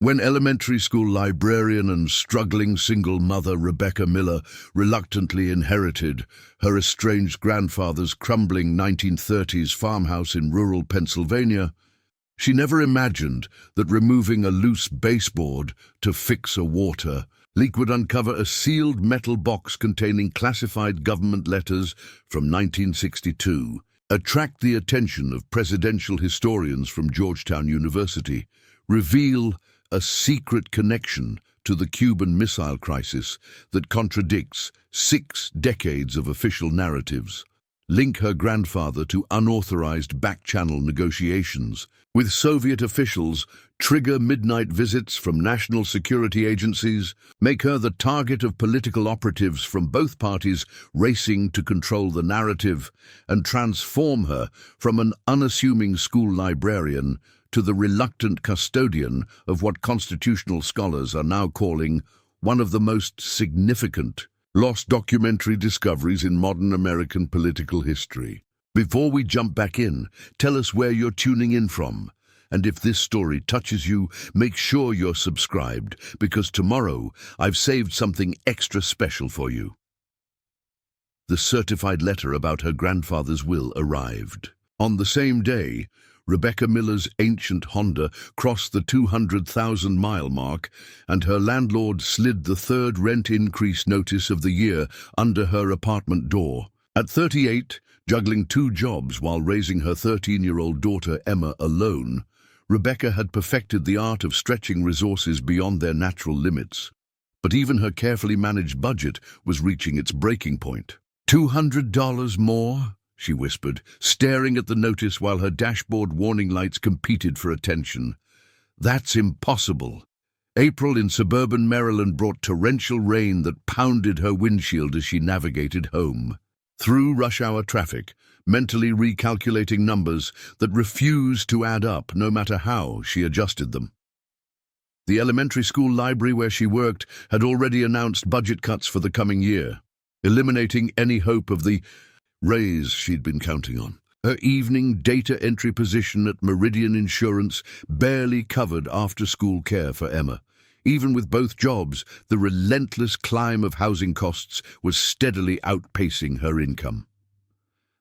When elementary school librarian and struggling single mother Rebecca Miller reluctantly inherited her estranged grandfather's crumbling 1930s farmhouse in rural Pennsylvania, she never imagined that removing a loose baseboard to fix a water leak would uncover a sealed metal box containing classified government letters from 1962, attract the attention of presidential historians from Georgetown University, reveal a secret connection to the Cuban Missile Crisis that contradicts 6 decades of official narratives, link her grandfather to unauthorized back-channel negotiations with Soviet officials, trigger midnight visits from national security agencies, make her the target of political operatives from both parties racing to control the narrative, and transform her from an unassuming school librarian to the reluctant custodian of what constitutional scholars are now calling one of the most significant lost documentary discoveries in modern American political history. Before we jump back in, tell us where you're tuning in from. And if this story touches you, make sure you're subscribed, because tomorrow I've saved something extra special for you. The certified letter about her grandfather's will arrived. On the same day, Rebecca Miller's ancient Honda crossed the 200,000-mile mark, and her landlord slid the 3rd rent increase notice of the year under her apartment door. At 38, juggling 2 jobs while raising her 13-year-old daughter Emma alone, Rebecca had perfected the art of stretching resources beyond their natural limits. But even her carefully managed budget was reaching its breaking point. $200 more? She whispered, staring at the notice while her dashboard warning lights competed for attention. That's impossible. April in suburban Maryland brought torrential rain that pounded her windshield as she navigated home. Through rush-hour traffic, mentally recalculating numbers that refused to add up no matter how she adjusted them. The elementary school library where she worked had already announced budget cuts for the coming year, eliminating any hope of the raise she'd been counting on. Her evening data entry position at Meridian Insurance barely covered after-school care for Emma. Even with both jobs, the relentless climb of housing costs was steadily outpacing her income.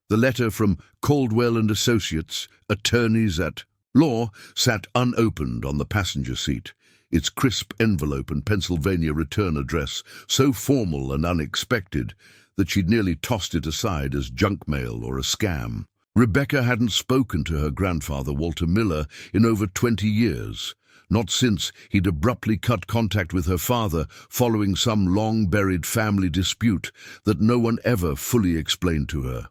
The letter from Caldwell and Associates, attorneys at law, sat unopened on the passenger seat, its crisp envelope and Pennsylvania return address so formal and unexpected that she'd nearly tossed it aside as junk mail or a scam. Rebecca hadn't spoken to her grandfather, Walter Miller, in over 20 years, not since he'd abruptly cut contact with her father following some long-buried family dispute that no one ever fully explained to her.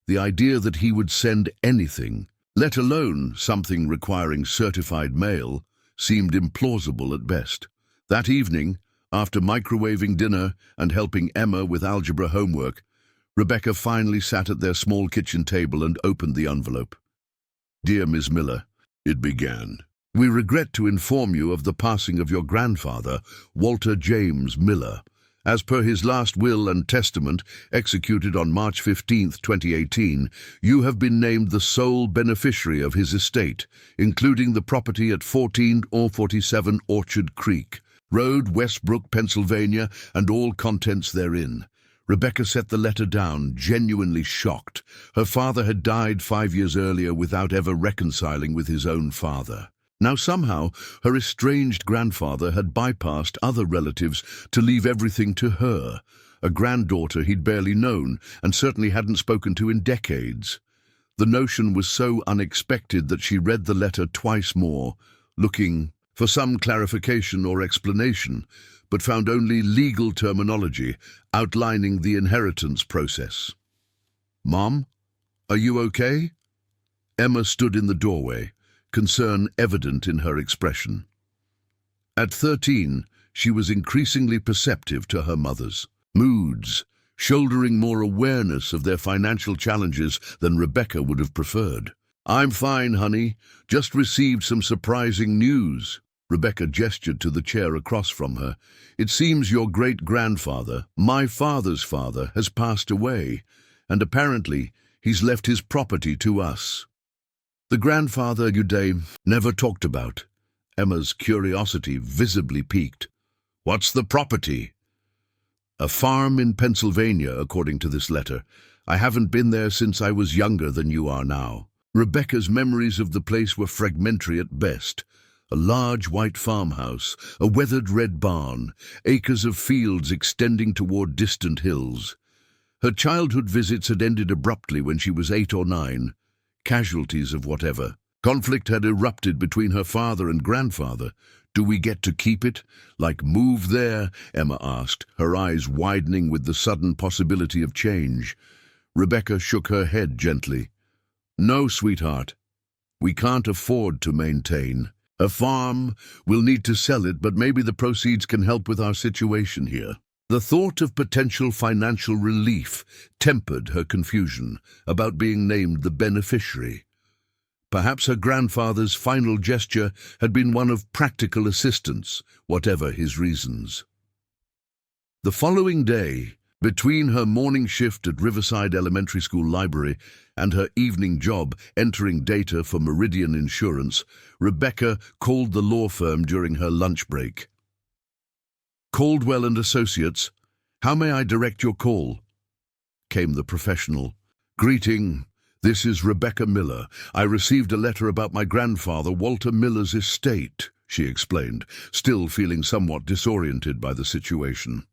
The idea that he would send anything, let alone something requiring certified mail, seemed implausible at best. That evening, after microwaving dinner and helping Emma with algebra homework, Rebecca finally sat at their small kitchen table and opened the envelope. "Dear Ms. Miller," it began, "we regret to inform you of the passing of your grandfather, Walter James Miller. As per his last will and testament, executed on March 15, 2018, you have been named the sole beneficiary of his estate, including the property at 1447 Orchard Creek Road, Westbrook, Pennsylvania, and all contents therein." Rebecca set the letter down, genuinely shocked. Her father had died 5 years earlier without ever reconciling with his own father. Now somehow, her estranged grandfather had bypassed other relatives to leave everything to her, a granddaughter he'd barely known and certainly hadn't spoken to in decades. The notion was so unexpected that she read the letter twice more, looking for some clarification or explanation, but found only legal terminology outlining the inheritance process. "Mom, are you okay?" Emma stood in the doorway, concern evident in her expression. At 13, she was increasingly perceptive to her mother's moods, shouldering more awareness of their financial challenges than Rebecca would have preferred. "I'm fine, honey. Just received some surprising news." Rebecca gestured to the chair across from her. "It seems your great-grandfather, my father's father, has passed away, and apparently he's left his property to us." The grandfather Uday never talked about, Emma's curiosity visibly piqued. "What's the property?" "A farm in Pennsylvania, according to this letter. I haven't been there since I was younger than you are now." Rebecca's memories of the place were fragmentary at best. A large white farmhouse, a weathered red barn, acres of fields extending toward distant hills. Her childhood visits had ended abruptly when she was 8 or 9. Casualties of whatever. Conflict had erupted between her father and grandfather. "Do we get to keep it? Like move there?" Emma asked, her eyes widening with the sudden possibility of change. Rebecca shook her head gently. "No, sweetheart. We can't afford to maintain. A farm, we'll need to sell it, but maybe the proceeds can help with our situation here." The thought of potential financial relief tempered her confusion about being named the beneficiary. Perhaps her grandfather's final gesture had been one of practical assistance, whatever his reasons. The following day, between her morning shift at Riverside Elementary School Library and her evening job entering data for Meridian Insurance, Rebecca called the law firm during her lunch break. "Caldwell and Associates, how may I direct your call?" came the professional. "Greeting. This is Rebecca Miller. I received a letter about my grandfather, Walter Miller's estate," she explained, still feeling somewhat disoriented by the situation.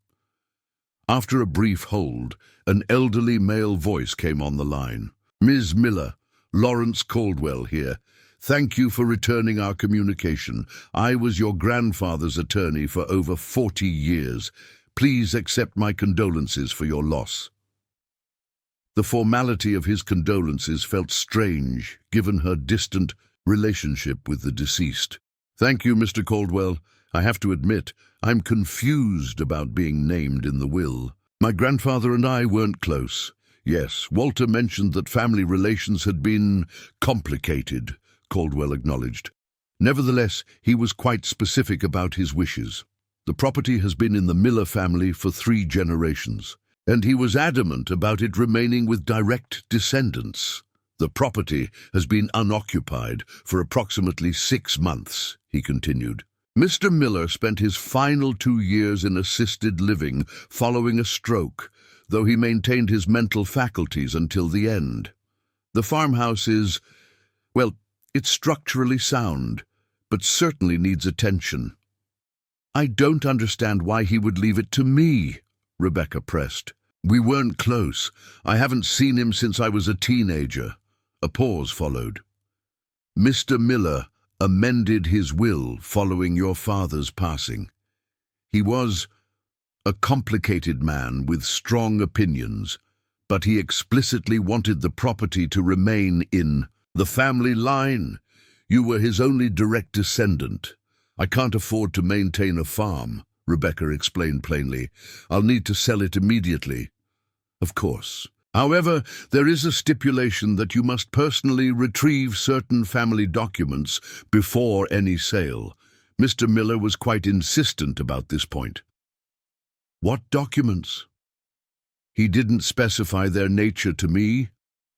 After a brief hold, an elderly male voice came on the line. "Ms. Miller, Lawrence Caldwell here. Thank you for returning our communication. I was your grandfather's attorney for over 40 years. Please accept my condolences for your loss." The formality of his condolences felt strange, given her distant relationship with the deceased. "Thank you, Mr. Caldwell. I have to admit, I'm confused about being named in the will. My grandfather and I weren't close. Yes, Walter mentioned that family relations had been complicated," Caldwell acknowledged. "Nevertheless, he was quite specific about his wishes. The property has been in the Miller family for 3 generations. And he was adamant about it remaining with direct descendants. The property has been unoccupied for approximately 6 months," he continued. "Mr. Miller spent his final 2 years in assisted living following a stroke, though he maintained his mental faculties until the end. The farmhouse is, well, it's structurally sound, but certainly needs attention." "I don't understand why he would leave it to me," Rebecca pressed. "We weren't close. I haven't seen him since I was a teenager." A pause followed. "Mr. Miller amended his will following your father's passing. He was a complicated man with strong opinions, but he explicitly wanted the property to remain in the family line. You were his only direct descendant. I can't afford to maintain a farm," Rebecca explained plainly. "I'll need to sell it immediately." "Of course. However, there is a stipulation that you must personally retrieve certain family documents before any sale. Mr. Miller was quite insistent about this point." "What documents?" "He didn't specify their nature to me,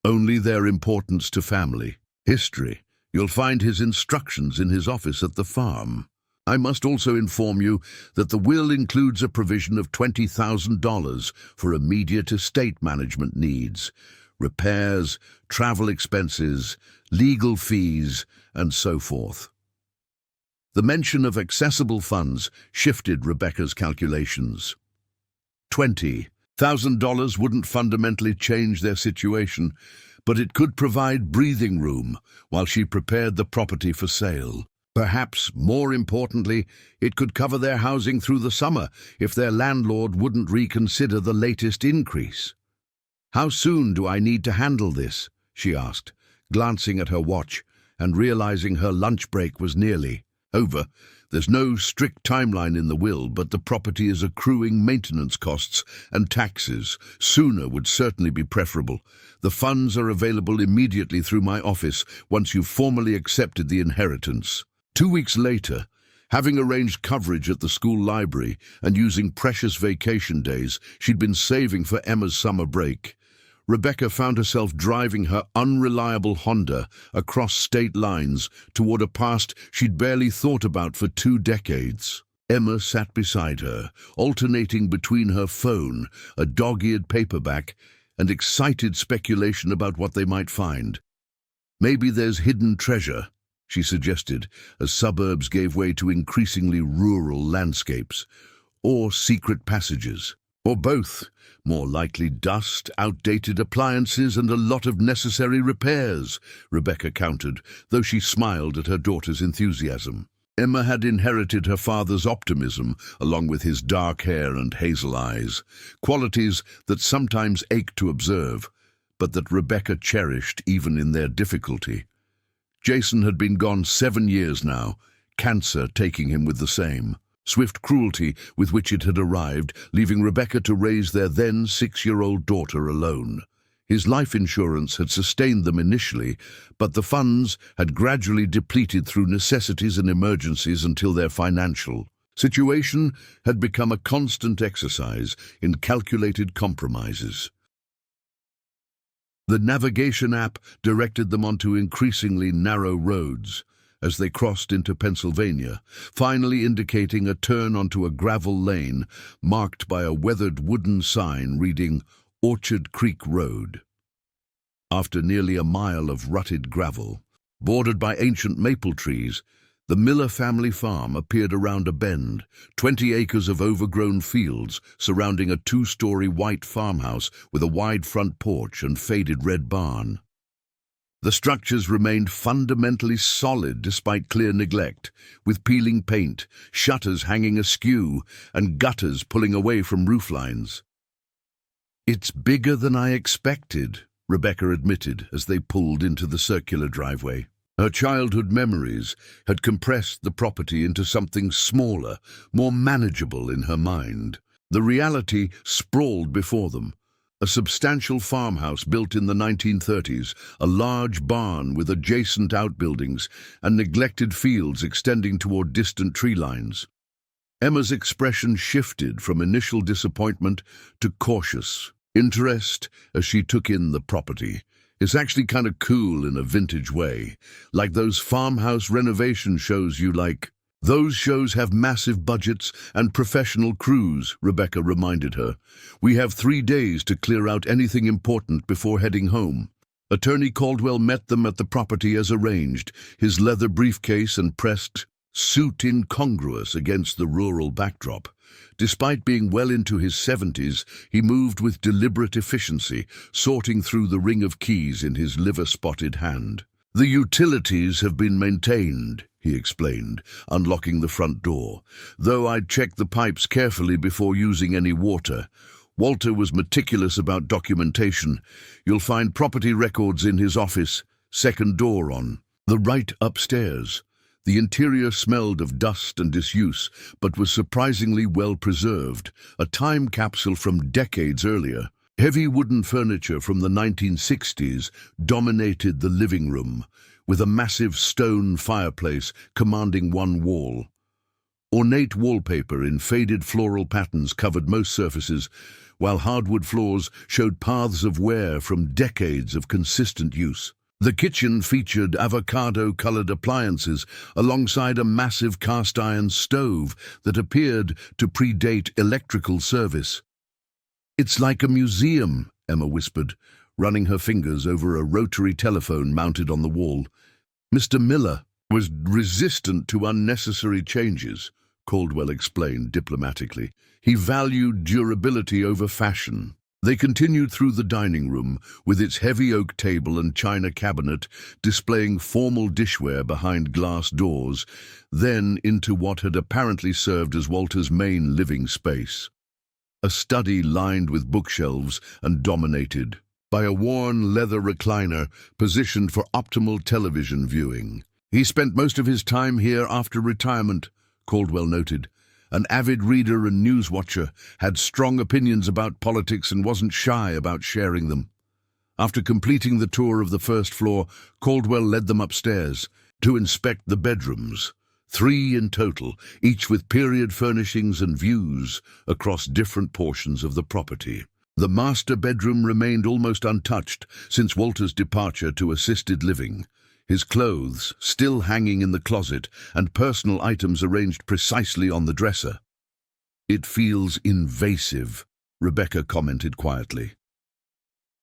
only their importance to family history. You'll find his instructions in his office at the farm. I must also inform you that the will includes a provision of $20,000 for immediate estate management needs, repairs, travel expenses, legal fees, and so forth." The mention of accessible funds shifted Rebecca's calculations. $20,000 wouldn't fundamentally change their situation, but it could provide breathing room while she prepared the property for sale. Perhaps, more importantly, it could cover their housing through the summer if their landlord wouldn't reconsider the latest increase. "How soon do I need to handle this?" she asked, glancing at her watch and realizing her lunch break was nearly over. There's no strict timeline in the will, but the property is accruing maintenance costs and taxes. Sooner would certainly be preferable. The funds are available immediately through my office once you've formally accepted the inheritance. 2 weeks later, having arranged coverage at the school library and using precious vacation days she'd been saving for Emma's summer break, Rebecca found herself driving her unreliable Honda across state lines toward a past she'd barely thought about for 2 decades. Emma sat beside her, alternating between her phone, a dog-eared paperback, and excited speculation about what they might find. "Maybe there's hidden treasure," she suggested, as suburbs gave way to increasingly rural landscapes. "Or secret passages. Or both. More likely dust, outdated appliances, and a lot of necessary repairs," Rebecca countered, though she smiled at her daughter's enthusiasm. Emma had inherited her father's optimism, along with his dark hair and hazel eyes, qualities that sometimes ached to observe, but that Rebecca cherished even in their difficulty. Jason had been gone 7 years now, cancer taking him with the same. Swift cruelty with which it had arrived, leaving Rebecca to raise their then 6-year-old daughter alone. His life insurance had sustained them initially, but the funds had gradually depleted through necessities and emergencies until their financial situation had become a constant exercise in calculated compromises. The navigation app directed them onto increasingly narrow roads as they crossed into Pennsylvania, finally indicating a turn onto a gravel lane marked by a weathered wooden sign reading Orchard Creek Road. After nearly a mile of rutted gravel, bordered by ancient maple trees, the Miller family farm appeared around a bend, 20 acres of overgrown fields surrounding a 2-story white farmhouse with a wide front porch and faded red barn. The structures remained fundamentally solid despite clear neglect, with peeling paint, shutters hanging askew, and gutters pulling away from rooflines. "It's bigger than I expected," Rebecca admitted as they pulled into the circular driveway. Her childhood memories had compressed the property into something smaller, more manageable in her mind. The reality sprawled before them. A substantial farmhouse built in the 1930s, a large barn with adjacent outbuildings, and neglected fields extending toward distant tree lines. Emma's expression shifted from initial disappointment to cautious interest as she took in the property. "It's actually kind of cool in a vintage way, like those farmhouse renovation shows you like." "Those shows have massive budgets and professional crews," Rebecca reminded her. "We have 3 days to clear out anything important before heading home." Attorney Caldwell met them at the property as arranged, his leather briefcase and pressed suit incongruous against the rural backdrop. Despite being well into his 70s, he moved with deliberate efficiency, sorting through the ring of keys in his liver-spotted hand. "The utilities have been maintained," he explained, unlocking the front door, "though I'd check the pipes carefully before using any water. Walter was meticulous about documentation. You'll find property records in his office, second door on the right upstairs." The interior smelled of dust and disuse, but was surprisingly well preserved, a time capsule from decades earlier. Heavy wooden furniture from the 1960s dominated the living room, with a massive stone fireplace commanding one wall. Ornate wallpaper in faded floral patterns covered most surfaces, while hardwood floors showed paths of wear from decades of consistent use. The kitchen featured avocado-colored appliances alongside a massive cast-iron stove that appeared to predate electrical service. "It's like a museum," Emma whispered, running her fingers over a rotary telephone mounted on the wall. "Mr. Miller was resistant to unnecessary changes," Caldwell explained diplomatically. "He valued durability over fashion." They continued through the dining room, with its heavy oak table and china cabinet displaying formal dishware behind glass doors, then into what had apparently served as Walter's main living space. A study lined with bookshelves and dominated by a worn leather recliner positioned for optimal television viewing. "He spent most of his time here after retirement," Caldwell noted. "An avid reader and news watcher, had strong opinions about politics and wasn't shy about sharing them." After completing the tour of the first floor, Caldwell led them upstairs to inspect the bedrooms, 3 in total, each with period furnishings and views across different portions of the property. The master bedroom remained almost untouched since Walter's departure to assisted living, his clothes still hanging in the closet and personal items arranged precisely on the dresser. "It feels invasive," Rebecca commented quietly.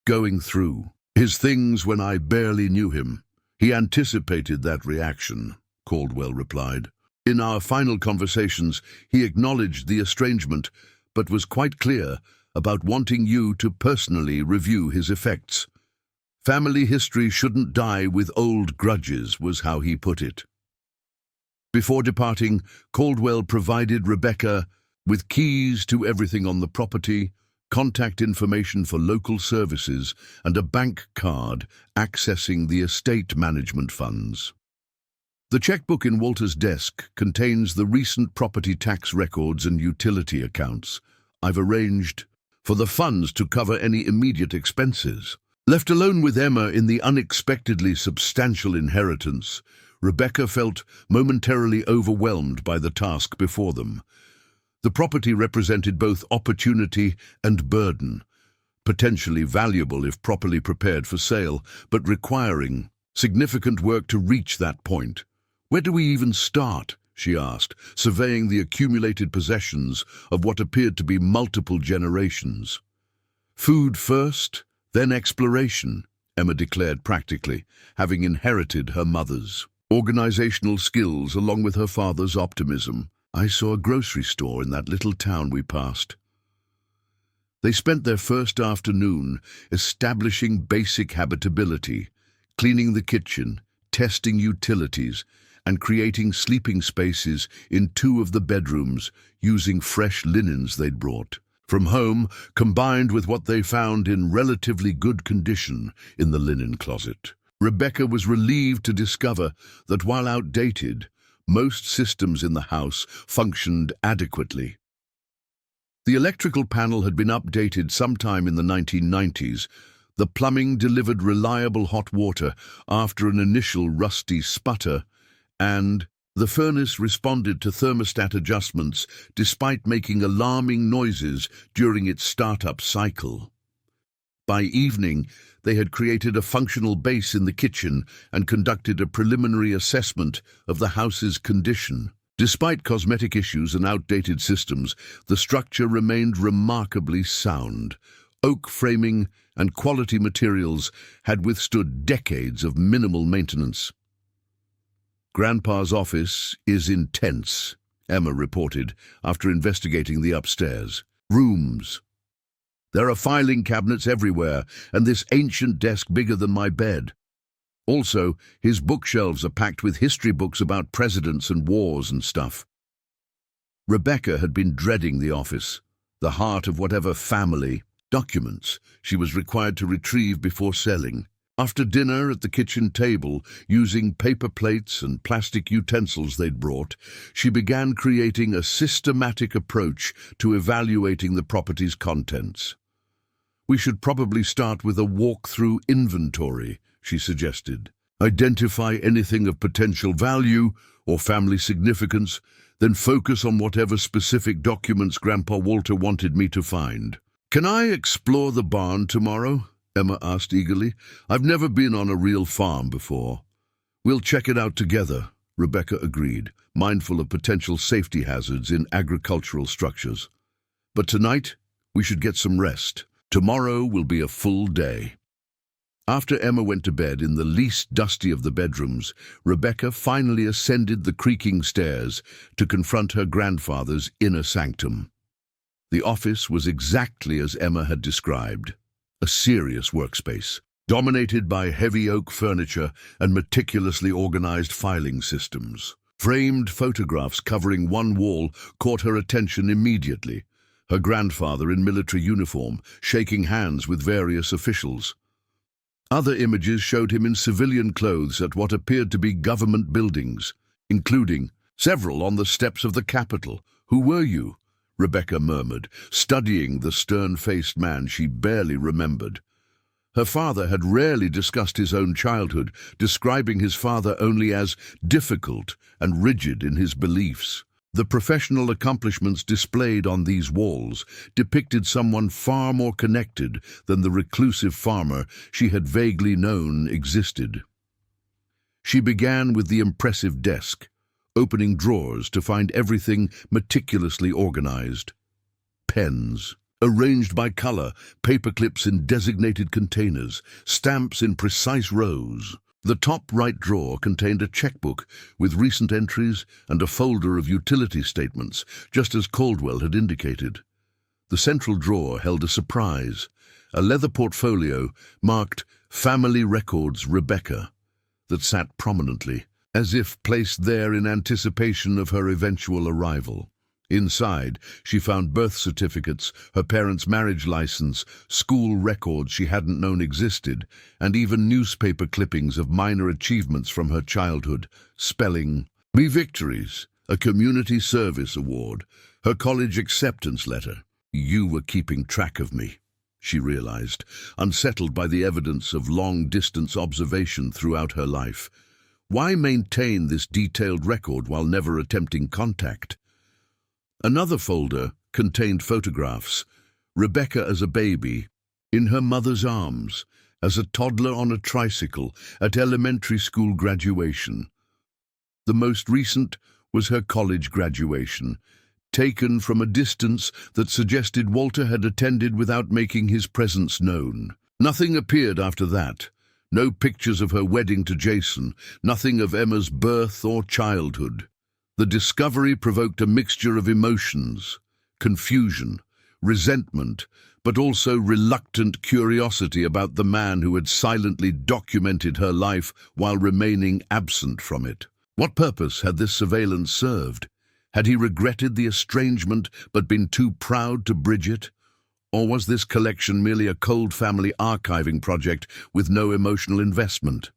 "Going through his things when I barely knew him. He anticipated that reaction," Caldwell replied. "In our final conversations, he acknowledged the estrangement, but was quite clear about wanting you to personally review his effects. Family history shouldn't die with old grudges, was how he put it." Before departing, Caldwell provided Rebecca with keys to everything on the property, contact information for local services, and a bank card accessing the estate management funds. The checkbook in Walter's desk contains the recent property tax records and utility accounts. "I've arranged for the funds to cover any immediate expenses." Left alone with Emma in the unexpectedly substantial inheritance, Rebecca felt momentarily overwhelmed by the task before them. The property represented both opportunity and burden, potentially valuable if properly prepared for sale, but requiring significant work to reach that point. "Where do we even start?" she asked, surveying the accumulated possessions of what appeared to be multiple generations. "Food first, then exploration," Emma declared practically, having inherited her mother's organizational skills along with her father's optimism. "I saw a grocery store in that little town we passed." They spent their first afternoon establishing basic habitability, cleaning the kitchen, testing utilities, and creating sleeping spaces in 2 of the bedrooms using fresh linens they'd brought from home, combined with what they found in relatively good condition in the linen closet. Rebecca was relieved to discover that while outdated, most systems in the house functioned adequately. The electrical panel had been updated sometime in the 1990s. The plumbing delivered reliable hot water after an initial rusty sputter, and the furnace responded to thermostat adjustments despite making alarming noises during its startup cycle. By evening, they had created a functional base in the kitchen and conducted a preliminary assessment of the house's condition. Despite cosmetic issues and outdated systems, the structure remained remarkably sound. Oak framing and quality materials had withstood decades of minimal maintenance. "Grandpa's office is intense," Emma reported after investigating the upstairs rooms. "There are filing cabinets everywhere, and this ancient desk bigger than my bed. Also, his bookshelves are packed with history books about presidents and wars and stuff." Rebecca had been dreading the office, the heart of whatever family documents she was required to retrieve before selling. After dinner at the kitchen table, using paper plates and plastic utensils they'd brought, she began creating a systematic approach to evaluating the property's contents. "We should probably start with a walk-through inventory," she suggested. "Identify anything of potential value or family significance, then focus on whatever specific documents Grandpa Walter wanted me to find." "Can I explore the barn tomorrow?" Emma asked eagerly. "I've never been on a real farm before." "We'll check it out together," Rebecca agreed, mindful of potential safety hazards in agricultural structures. "But tonight, we should get some rest. Tomorrow will be a full day." After Emma went to bed in the least dusty of the bedrooms, Rebecca finally ascended the creaking stairs to confront her grandfather's inner sanctum. The office was exactly as Emma had described. A serious workspace, dominated by heavy oak furniture and meticulously organized filing systems. Framed photographs covering one wall caught her attention immediately. Her grandfather in military uniform, shaking hands with various officials. Other images showed him in civilian clothes at what appeared to be government buildings, including several on the steps of the Capitol. "Who were you?" Rebecca murmured, studying the stern-faced man she barely remembered. Her father had rarely discussed his own childhood, describing his father only as difficult and rigid in his beliefs. The professional accomplishments displayed on these walls depicted someone far more connected than the reclusive farmer she had vaguely known existed. She began with the impressive desk, opening drawers to find everything meticulously organized. Pens, arranged by color, paperclips in designated containers, stamps in precise rows. The top right drawer contained a checkbook with recent entries and a folder of utility statements, just as Caldwell had indicated. The central drawer held a surprise, a leather portfolio marked Family Records Rebecca, that sat prominently, as if placed there in anticipation of her eventual arrival. Inside, she found birth certificates, her parents' marriage license, school records she hadn't known existed, and even newspaper clippings of minor achievements from her childhood, spelling bee victories, a community service award, her college acceptance letter. You were keeping track of me, she realized, unsettled by the evidence of long-distance observation throughout her life. Why maintain this detailed record while never attempting contact? Another folder contained photographs. Rebecca as a baby, in her mother's arms, as a toddler on a tricycle, at elementary school graduation. The most recent was her college graduation, taken from a distance that suggested Walter had attended without making his presence known. Nothing appeared after that. No pictures of her wedding to Jason, nothing of Emma's birth or childhood. The discovery provoked a mixture of emotions, confusion, resentment, but also reluctant curiosity about the man who had silently documented her life while remaining absent from it. What purpose had this surveillance served? Had he regretted the estrangement but been too proud to bridge it? Or was this collection merely a cold family archiving project with no emotional investment?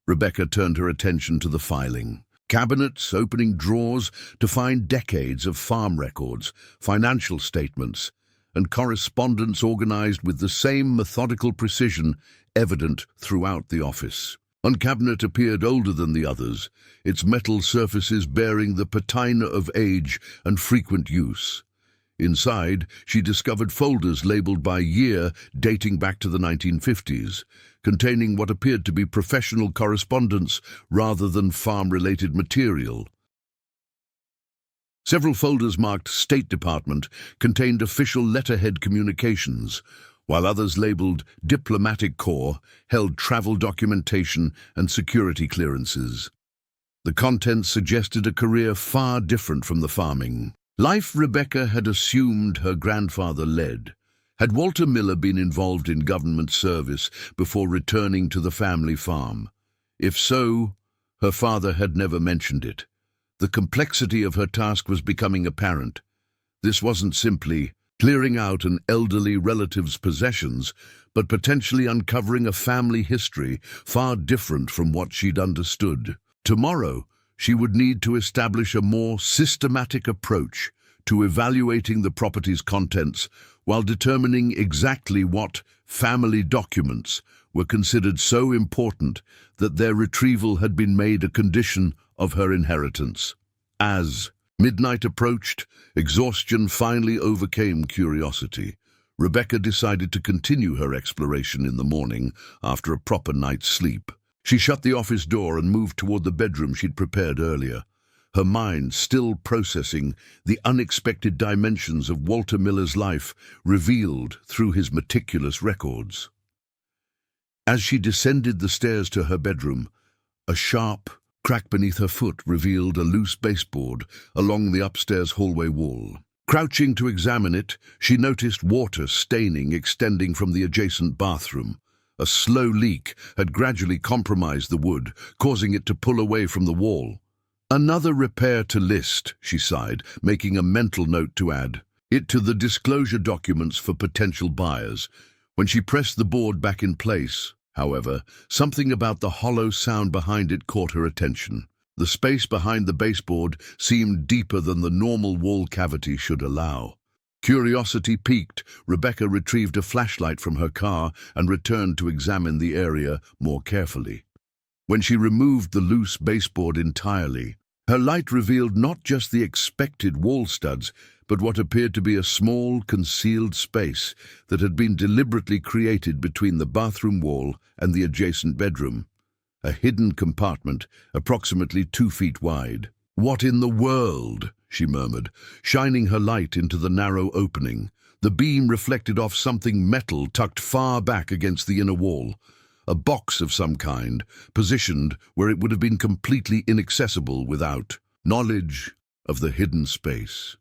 Rebecca turned her attention to the filing. Cabinets, opening drawers to find decades of farm records, financial statements, and correspondence organized with the same methodical precision evident throughout the office. One cabinet appeared older than the others, its metal surfaces bearing the patina of age and frequent use. Inside, she discovered folders labeled by year dating back to the 1950s, containing what appeared to be professional correspondence rather than farm-related material. Several folders marked State Department contained official letterhead communications, while others labeled Diplomatic Corps held travel documentation and security clearances. The contents suggested a career far different from the farming life Rebecca had assumed her grandfather led. Had Walter Miller been involved in government service before returning to the family farm? If so, her father had never mentioned it. The complexity of her task was becoming apparent. This wasn't simply clearing out an elderly relative's possessions, but potentially uncovering a family history far different from what she'd understood. Tomorrow, she would need to establish a more systematic approach to evaluating the property's contents while determining exactly what family documents were considered so important that their retrieval had been made a condition of her inheritance. As midnight approached, exhaustion finally overcame curiosity. Rebecca decided to continue her exploration in the morning after a proper night's sleep. She shut the office door and moved toward the bedroom she'd prepared earlier, her mind still processing the unexpected dimensions of Walter Miller's life revealed through his meticulous records. As she descended the stairs to her bedroom, a sharp crack beneath her foot revealed a loose baseboard along the upstairs hallway wall. Crouching to examine it, she noticed water staining extending from the adjacent bathroom. A slow leak had gradually compromised the wood, causing it to pull away from the wall. Another repair to list, she sighed, making a mental note to add it to the disclosure documents for potential buyers. When she pressed the board back in place, however, something about the hollow sound behind it caught her attention. The space behind the baseboard seemed deeper than the normal wall cavity should allow. Curiosity piqued, Rebecca retrieved a flashlight from her car and returned to examine the area more carefully. When she removed the loose baseboard entirely, Her light revealed not just the expected wall studs, but what appeared to be a small, concealed space that had been deliberately created between the bathroom wall and the adjacent bedroom. A hidden compartment, approximately 2 feet wide. "What in the world?" she murmured, shining her light into the narrow opening. The beam reflected off something metal tucked far back against the inner wall. A box of some kind, positioned where it would have been completely inaccessible without knowledge of the hidden space.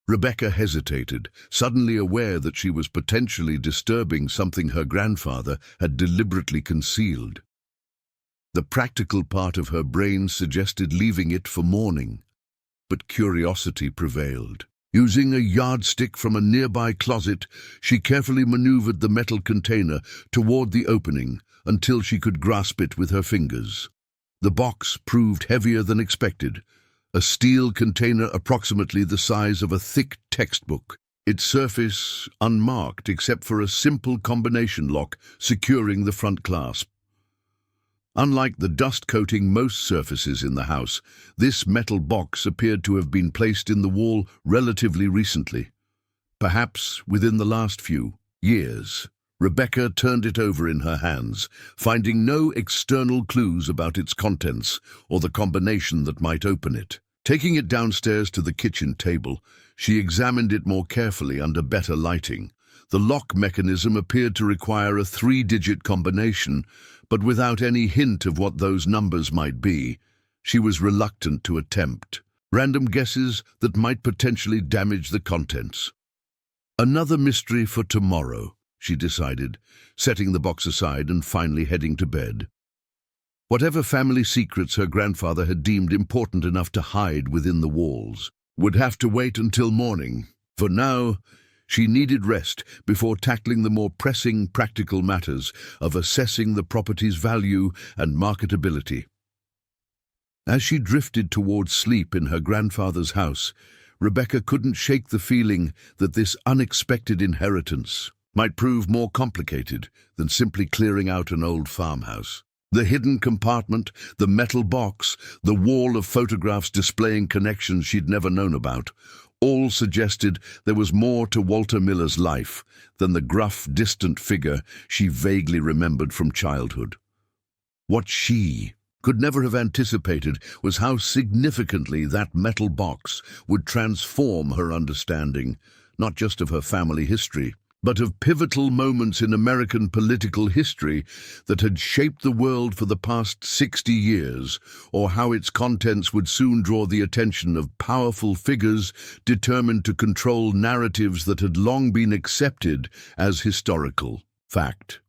Rebecca hesitated, suddenly aware that she was potentially disturbing something her grandfather had deliberately concealed. The practical part of her brain suggested leaving it for morning, but curiosity prevailed. Using a yardstick from a nearby closet, she carefully maneuvered the metal container toward the opening until she could grasp it with her fingers. The box proved heavier than expected, a steel container approximately the size of a thick textbook, its surface unmarked except for a simple combination lock securing the front clasp. Unlike the dust coating most surfaces in the house, this metal box appeared to have been placed in the wall relatively recently, perhaps within the last few years. Rebecca turned it over in her hands, finding no external clues about its contents or the combination that might open it. Taking it downstairs to the kitchen table, she examined it more carefully under better lighting. The lock mechanism appeared to require a 3-digit combination, but without any hint of what those numbers might be, she was reluctant to attempt random guesses that might potentially damage the contents. Another mystery for tomorrow, she decided, setting the box aside and finally heading to bed. Whatever family secrets her grandfather had deemed important enough to hide within the walls would have to wait until morning. For now, she needed rest before tackling the more pressing practical matters of assessing the property's value and marketability. As she drifted towards sleep in her grandfather's house, Rebecca couldn't shake the feeling that this unexpected inheritance might prove more complicated than simply clearing out an old farmhouse. The hidden compartment, the metal box, the wall of photographs displaying connections she'd never known about, all suggested there was more to Walter Miller's life than the gruff, distant figure she vaguely remembered from childhood. What she could never have anticipated was how significantly that metal box would transform her understanding, not just of her family history, but of pivotal moments in American political history that had shaped the world for the past 60 years, or how its contents would soon draw the attention of powerful figures determined to control narratives that had long been accepted as historical fact.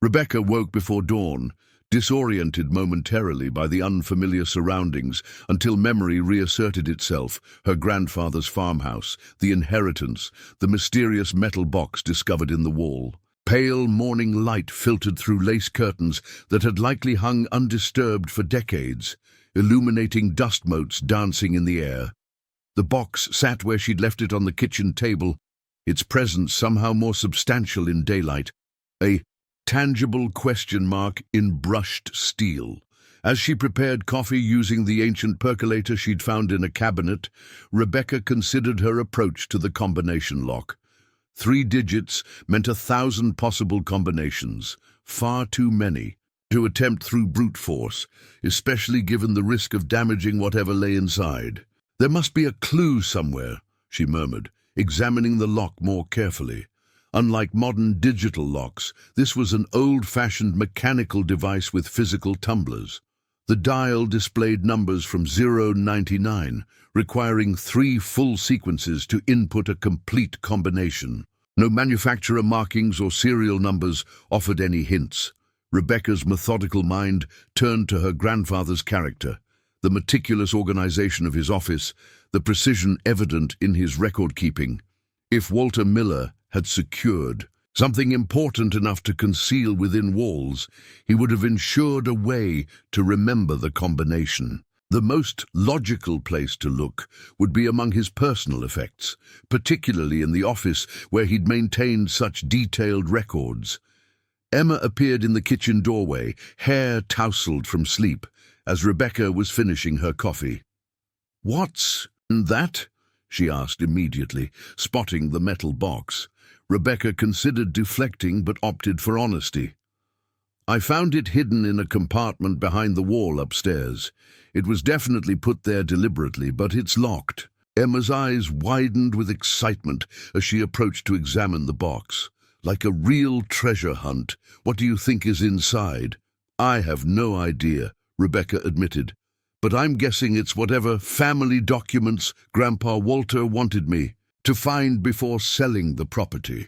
Rebecca woke before dawn, disoriented momentarily by the unfamiliar surroundings until memory reasserted itself, her grandfather's farmhouse, the inheritance, the mysterious metal box discovered in the wall. Pale morning light filtered through lace curtains that had likely hung undisturbed for decades, illuminating dust motes dancing in the air. The box sat where she'd left it on the kitchen table, its presence somehow more substantial in daylight, a tangible question mark in brushed steel. As she prepared coffee using the ancient percolator she'd found in a cabinet, Rebecca considered her approach to the combination lock. 3 digits meant 1,000 possible combinations, far too many to attempt through brute force, especially given the risk of damaging whatever lay inside. There must be a clue somewhere, she murmured, examining the lock more carefully. Unlike modern digital locks, this was an old-fashioned mechanical device with physical tumblers. The dial displayed numbers from 0 to 99, requiring 3 full sequences to input a complete combination. No manufacturer markings or serial numbers offered any hints. Rebecca's methodical mind turned to her grandfather's character, the meticulous organization of his office, the precision evident in his record-keeping. If Walter Miller had secured something important enough to conceal within walls, he would have ensured a way to remember the combination. The most logical place to look would be among his personal effects, particularly in the office where he'd maintained such detailed records. Emma appeared in the kitchen doorway, hair tousled from sleep, as Rebecca was finishing her coffee. "What's that?" she asked immediately, spotting the metal box. Rebecca considered deflecting but opted for honesty. "I found it hidden in a compartment behind the wall upstairs. It was definitely put there deliberately, but it's locked." Emma's eyes widened with excitement as she approached to examine the box. "Like a real treasure hunt. What do you think is inside?" "I have no idea," Rebecca admitted. "But I'm guessing it's whatever family documents Grandpa Walter wanted me to find before selling the property."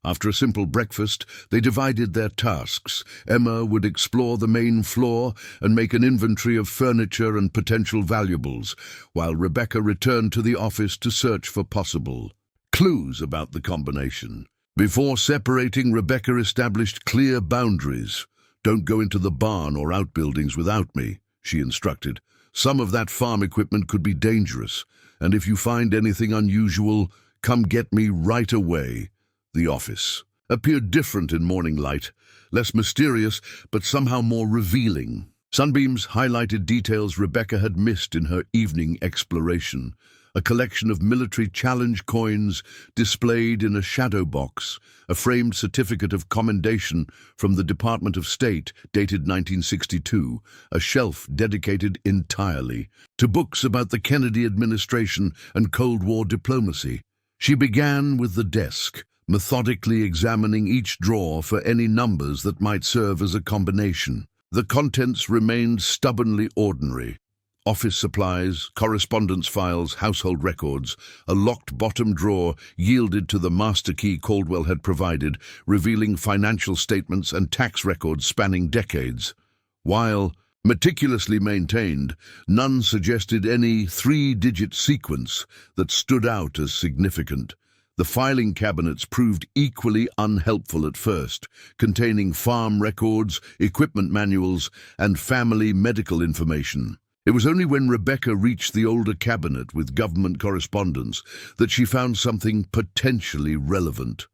After a simple breakfast, they divided their tasks. Emma would explore the main floor and make an inventory of furniture and potential valuables, while Rebecca returned to the office to search for possible clues about the combination. Before separating, Rebecca established clear boundaries. "Don't go into the barn or outbuildings without me," she instructed. "Some of that farm equipment could be dangerous, and if you find anything unusual, come get me right away." The office appeared different in morning light, less mysterious, but somehow more revealing. Sunbeams highlighted details Rebecca had missed in her evening exploration. A collection of military challenge coins displayed in a shadow box, a framed certificate of commendation from the Department of State dated 1962, a shelf dedicated entirely to books about the Kennedy administration and Cold War diplomacy. She began with the desk, methodically examining each drawer for any numbers that might serve as a combination. The contents remained stubbornly ordinary. Office supplies, correspondence files, household records. A locked bottom drawer yielded to the master key Caldwell had provided, revealing financial statements and tax records spanning decades. While meticulously maintained, none suggested any three-digit sequence that stood out as significant. The filing cabinets proved equally unhelpful at first, containing farm records, equipment manuals, and family medical information. It was only when Rebecca reached the older cabinet with government correspondence that she found something potentially relevant.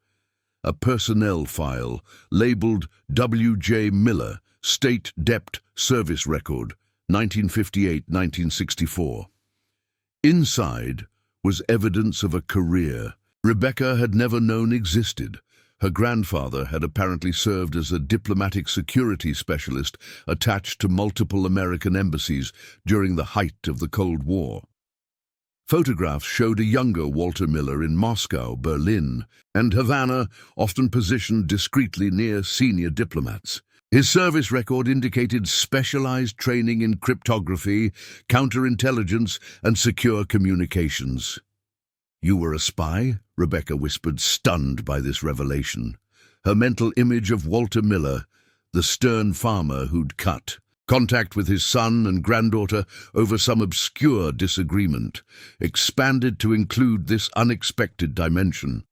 A personnel file labeled W.J. Miller, State Debt Service Record, 1958-1964. Inside was evidence of a career Rebecca had never known existed. Her grandfather had apparently served as a diplomatic security specialist attached to multiple American embassies during the height of the Cold War. Photographs showed a younger Walter Miller in Moscow, Berlin, and Havana, often positioned discreetly near senior diplomats. His service record indicated specialized training in cryptography, counterintelligence, and secure communications. "You were a spy?" Rebecca whispered, stunned by this revelation. Her mental image of Walter Miller, the stern farmer who'd cut contact with his son and granddaughter over some obscure disagreement, expanded to include this unexpected dimension.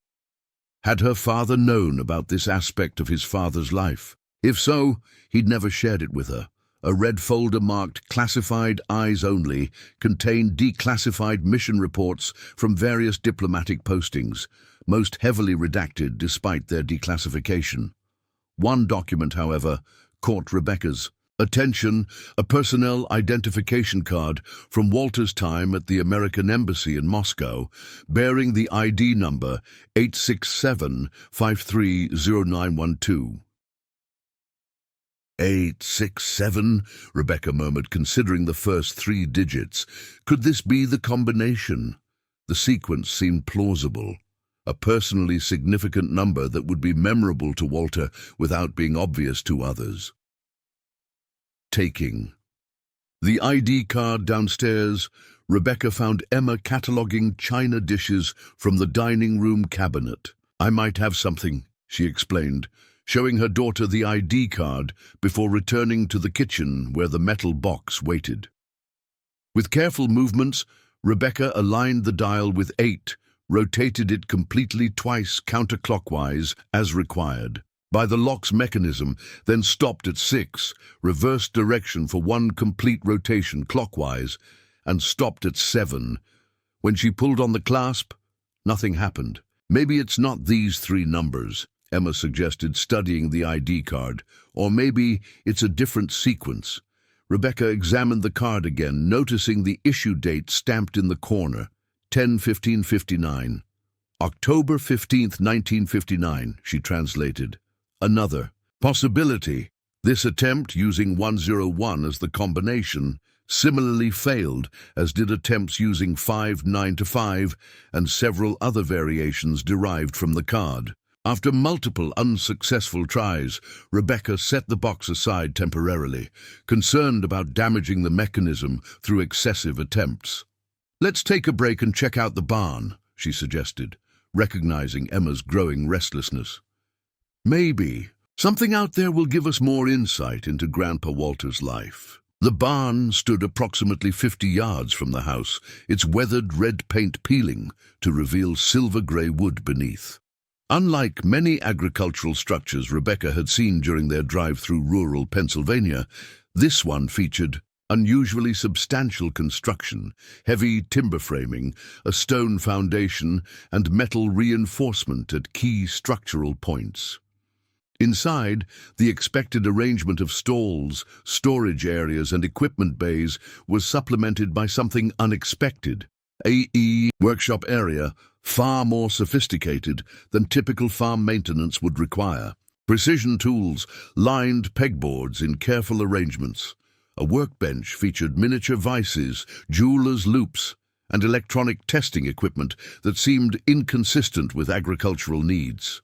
Had her father known about this aspect of his father's life? If so, he'd never shared it with her. A red folder marked "Classified Eyes Only" contained declassified mission reports from various diplomatic postings, most heavily redacted despite their declassification. One document, however, caught Rebecca's attention, a personnel identification card from Walter's time at the American Embassy in Moscow, bearing the ID number 867530912. 867, Rebecca murmured, considering the first three digits. Could this be the combination? The sequence seemed plausible. A personally significant number that would be memorable to Walter without being obvious to others. Taking the ID card downstairs, Rebecca found Emma cataloging china dishes from the dining room cabinet. "I might have something," she explained, showing her daughter the ID card before returning to the kitchen where the metal box waited. With careful movements, Rebecca aligned the dial with 8, rotated it completely twice counterclockwise as required by the lock's mechanism, then stopped at 6, reversed direction for one complete rotation clockwise, and stopped at 7. When she pulled on the clasp, nothing happened. "Maybe it's not these three numbers," Emma suggested, studying the ID card. Or maybe it's a different sequence. Rebecca examined the card again, noticing the issue date stamped in the corner, 10/15/59. October 15th, 1959, she translated. Another possibility. This attempt, using 101 as the combination, similarly failed, as did attempts using 5-9-5 and several other variations derived from the card. After multiple unsuccessful tries, Rebecca set the box aside temporarily, concerned about damaging the mechanism through excessive attempts. "Let's take a break and check out the barn," she suggested, recognizing Emma's growing restlessness. "Maybe something out there will give us more insight into Grandpa Walter's life." The barn stood approximately 50 yards from the house, its weathered red paint peeling to reveal silver-gray wood beneath. Unlike many agricultural structures Rebecca had seen during their drive through rural Pennsylvania, this one featured unusually substantial construction, heavy timber framing, a stone foundation, and metal reinforcement at key structural points. Inside, the expected arrangement of stalls, storage areas, and equipment bays was supplemented by something unexpected. A workshop area, far more sophisticated than typical farm maintenance would require. Precision tools lined pegboards in careful arrangements. A workbench featured miniature vices, jeweler's loops, and electronic testing equipment that seemed inconsistent with agricultural needs.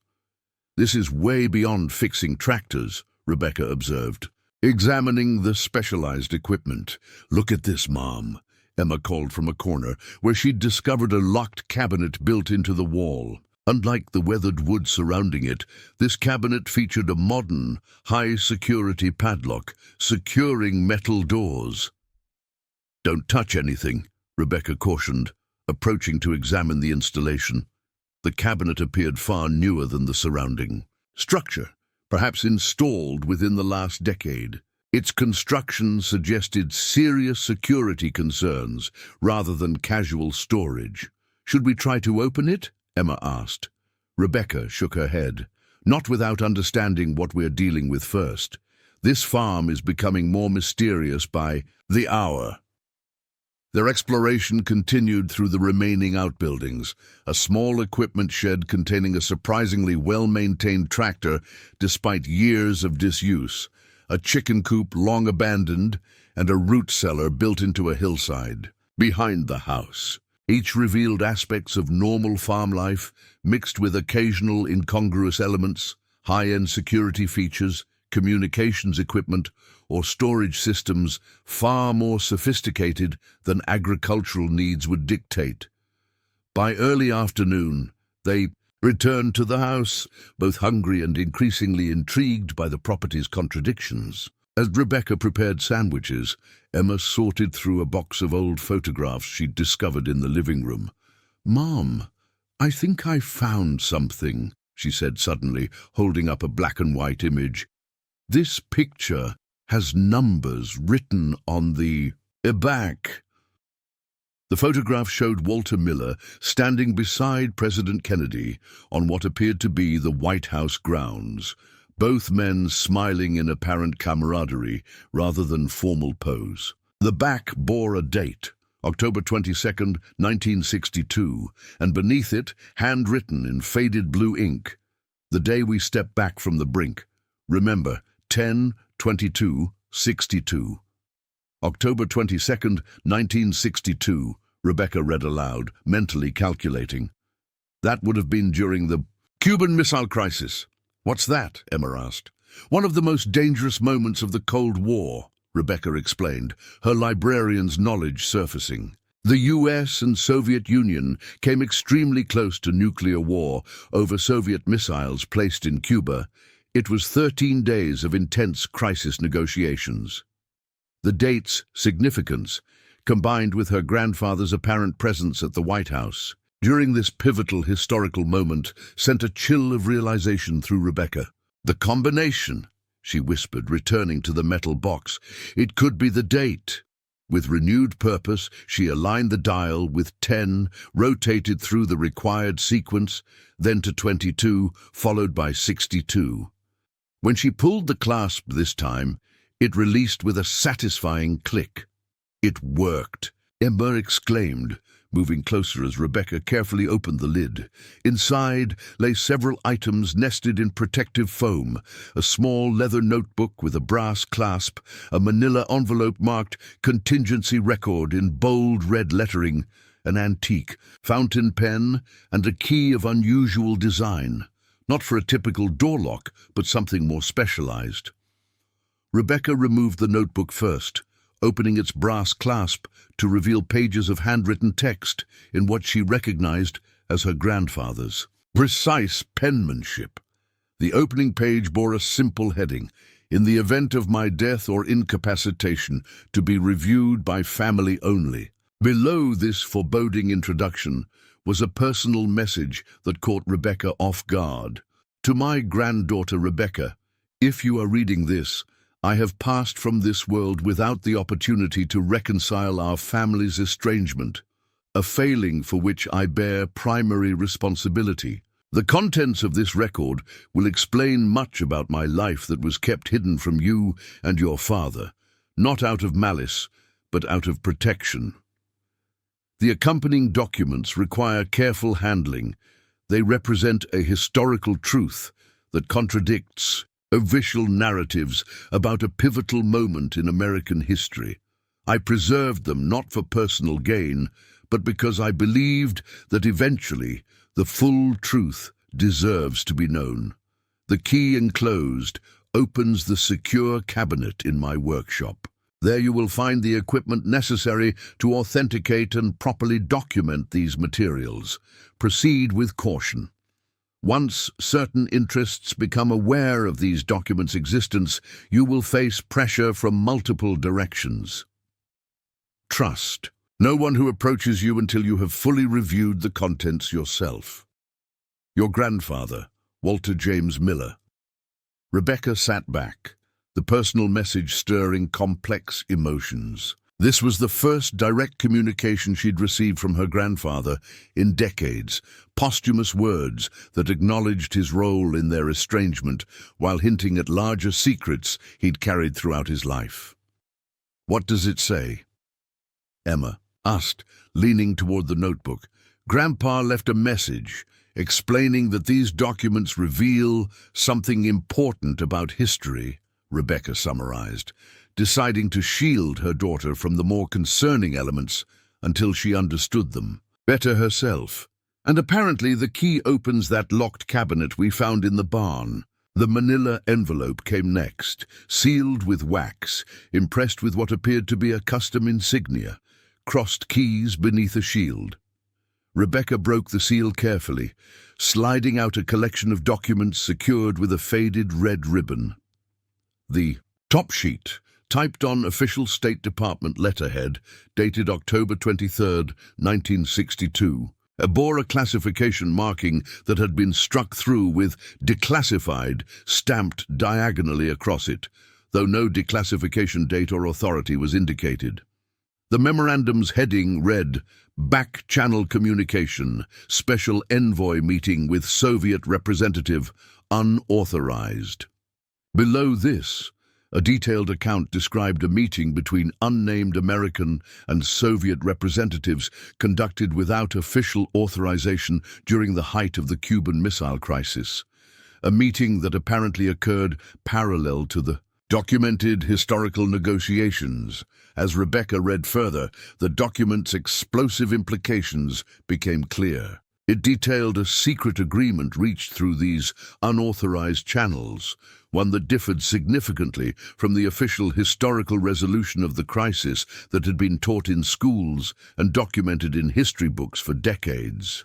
"This is way beyond fixing tractors," Rebecca observed, examining the specialized equipment. "Look at this, Mom," Emma called from a corner, where she'd discovered a locked cabinet built into the wall. Unlike the weathered wood surrounding it, this cabinet featured a modern, high-security padlock, securing metal doors. "Don't touch anything," Rebecca cautioned, approaching to examine the installation. The cabinet appeared far newer than the surrounding structure, perhaps installed within the last decade. Its construction suggested serious security concerns rather than casual storage. "Should we try to open it?" Emma asked. Rebecca shook her head, not without understanding what we're dealing with first. This farm is becoming more mysterious by the hour. Their exploration continued through the remaining outbuildings, a small equipment shed containing a surprisingly well-maintained tractor despite years of disuse, a chicken coop long abandoned, and a root cellar built into a hillside. Behind the house, each revealed aspects of normal farm life, mixed with occasional incongruous elements, high-end security features, communications equipment, or storage systems far more sophisticated than agricultural needs would dictate. By early afternoon, they returned to the house, both hungry and increasingly intrigued by the property's contradictions. As Rebecca prepared sandwiches, Emma sorted through a box of old photographs she'd discovered in the living room. "Mom, I think I found something," she said suddenly, holding up a black-and-white image. "This picture has numbers written on the back." The photograph showed Walter Miller standing beside President Kennedy on what appeared to be the White House grounds, both men smiling in apparent camaraderie rather than formal pose. The back bore a date, October 22nd, 1962, and beneath it, handwritten in faded blue ink, "The day we stepped back from the brink. Remember, 10/22/62. October 22nd, 1962, Rebecca read aloud, mentally calculating. "That would have been during the Cuban Missile Crisis." "What's that?" Emma asked. "One of the most dangerous moments of the Cold War," Rebecca explained, her librarian's knowledge surfacing. "The US and Soviet Union came extremely close to nuclear war over Soviet missiles placed in Cuba. It was 13 days of intense crisis negotiations." The date's significance, combined with her grandfather's apparent presence at the White House during this pivotal historical moment, sent a chill of realization through Rebecca. "The combination," she whispered, returning to the metal box. "It could be the date." With renewed purpose, she aligned the dial with 10, rotated through the required sequence, then to 22, followed by 62. When she pulled the clasp this time, it released with a satisfying click. "It worked," Emma exclaimed, moving closer as Rebecca carefully opened the lid. Inside lay several items nested in protective foam: a small leather notebook with a brass clasp, a manila envelope marked "Contingency Record" in bold red lettering, an antique fountain pen, and a key of unusual design, not for a typical door lock, but something more specialized. Rebecca removed the notebook first, opening its brass clasp to reveal pages of handwritten text in what she recognized as her grandfather's precise penmanship. The opening page bore a simple heading: "In the event of my death or incapacitation, to be reviewed by family only." Below this foreboding introduction was a personal message that caught Rebecca off guard. "To my granddaughter Rebecca, if you are reading this, I have passed from this world without the opportunity to reconcile our family's estrangement, a failing for which I bear primary responsibility. The contents of this record will explain much about my life that was kept hidden from you and your father, not out of malice, but out of protection. The accompanying documents require careful handling. They represent a historical truth that contradicts official narratives about a pivotal moment in American history. I preserved them not for personal gain, but because I believed that eventually the full truth deserves to be known. The key enclosed opens the secure cabinet in my workshop. There you will find the equipment necessary to authenticate and properly document these materials. Proceed with caution. Once certain interests become aware of these documents' existence, you will face pressure from multiple directions. Trust no one who approaches you until you have fully reviewed the contents yourself. Your grandfather, Walter James Miller. Rebecca sat back, the personal message stirring complex emotions. This was the first direct communication she'd received from her grandfather in decades, posthumous words that acknowledged his role in their estrangement while hinting at larger secrets he'd carried throughout his life. "What does it say?" Emma asked, leaning toward the notebook. "Grandpa left a message explaining that these documents reveal something important about history," Rebecca summarized, deciding to shield her daughter from the more concerning elements until she understood them better herself. "And apparently the key opens that locked cabinet we found in the barn." The manila envelope came next, sealed with wax, impressed with what appeared to be a custom insignia, crossed keys beneath a shield. Rebecca broke the seal carefully, sliding out a collection of documents secured with a faded red ribbon. The top sheet, typed on official State Department letterhead, dated October 23, 1962, bore a classification marking that had been struck through with "declassified" stamped diagonally across it, though no declassification date or authority was indicated. The memorandum's heading read, "Back-channel communication, special envoy meeting with Soviet representative, unauthorized." Below this, a detailed account described a meeting between unnamed American and Soviet representatives conducted without official authorization during the height of the Cuban Missile Crisis, a meeting that apparently occurred parallel to the documented historical negotiations. As Rebecca read further, the document's explosive implications became clear. It detailed a secret agreement reached through these unauthorized channels, one that differed significantly from the official historical resolution of the crisis that had been taught in schools and documented in history books for decades.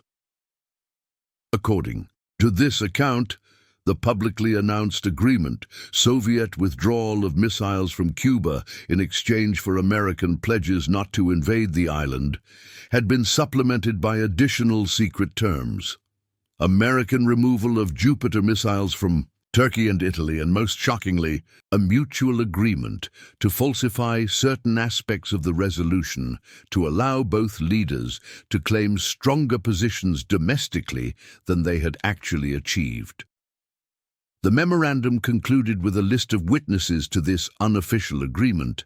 According to this account, the publicly announced agreement, Soviet withdrawal of missiles from Cuba in exchange for American pledges not to invade the island, had been supplemented by additional secret terms. American removal of Jupiter missiles from Turkey and Italy, and most shockingly, a mutual agreement to falsify certain aspects of the resolution to allow both leaders to claim stronger positions domestically than they had actually achieved. The memorandum concluded with a list of witnesses to this unofficial agreement.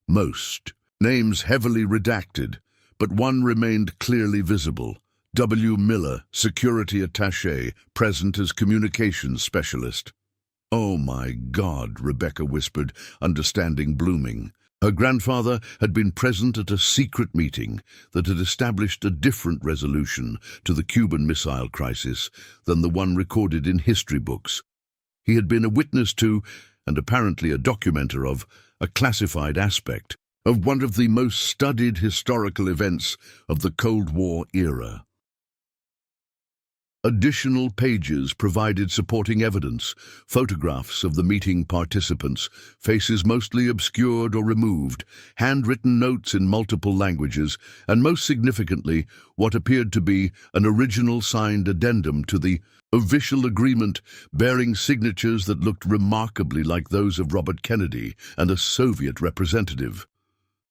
Most names heavily redacted, but one remained clearly visible. W. Miller, security attaché, present as communications specialist. "Oh my God," Rebecca whispered, understanding blooming. Her grandfather had been present at a secret meeting that had established a different resolution to the Cuban Missile Crisis than the one recorded in history books. He had been a witness to, and apparently a documenter of, a classified aspect of one of the most studied historical events of the Cold War era. Additional pages provided supporting evidence, photographs of the meeting participants, faces mostly obscured or removed, handwritten notes in multiple languages, and most significantly, what appeared to be an original signed addendum to the official agreement bearing signatures that looked remarkably like those of Robert Kennedy and a Soviet representative.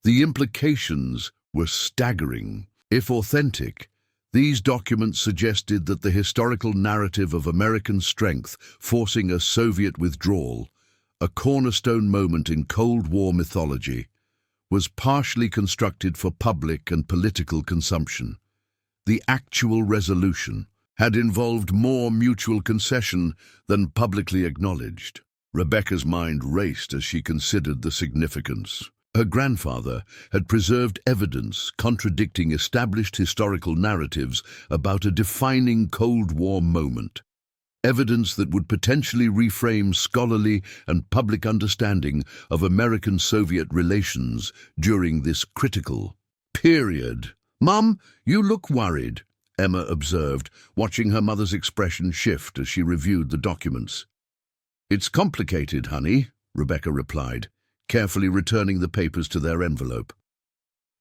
The implications were staggering. If authentic, these documents suggested that the historical narrative of American strength forcing a Soviet withdrawal, a cornerstone moment in Cold War mythology, was partially constructed for public and political consumption. The actual resolution had involved more mutual concession than publicly acknowledged. Rebecca's mind raced as she considered the significance. Her grandfather had preserved evidence contradicting established historical narratives about a defining Cold War moment, evidence that would potentially reframe scholarly and public understanding of American-Soviet relations during this critical period. "Mum, you look worried," Emma observed, watching her mother's expression shift as she reviewed the documents. "It's complicated, honey," Rebecca replied, carefully returning the papers to their envelope.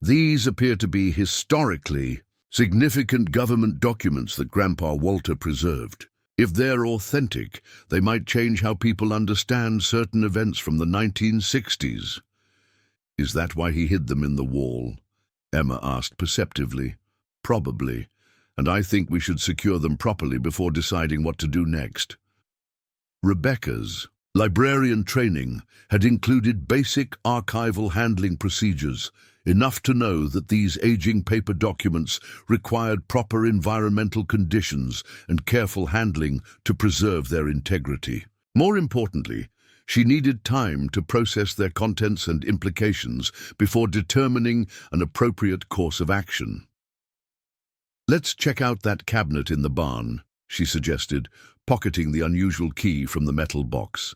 "These appear to be historically significant government documents that Grandpa Walter preserved. If they're authentic, they might change how people understand certain events from the 1960s. "Is that why he hid them in the wall?" Emma asked perceptively. "Probably, and I think we should secure them properly before deciding what to do next." Rebecca's librarian training had included basic archival handling procedures, enough to know that these aging paper documents required proper environmental conditions and careful handling to preserve their integrity. More importantly, she needed time to process their contents and implications before determining an appropriate course of action. "Let's check out that cabinet in the barn," she suggested, pocketing the unusual key from the metal box.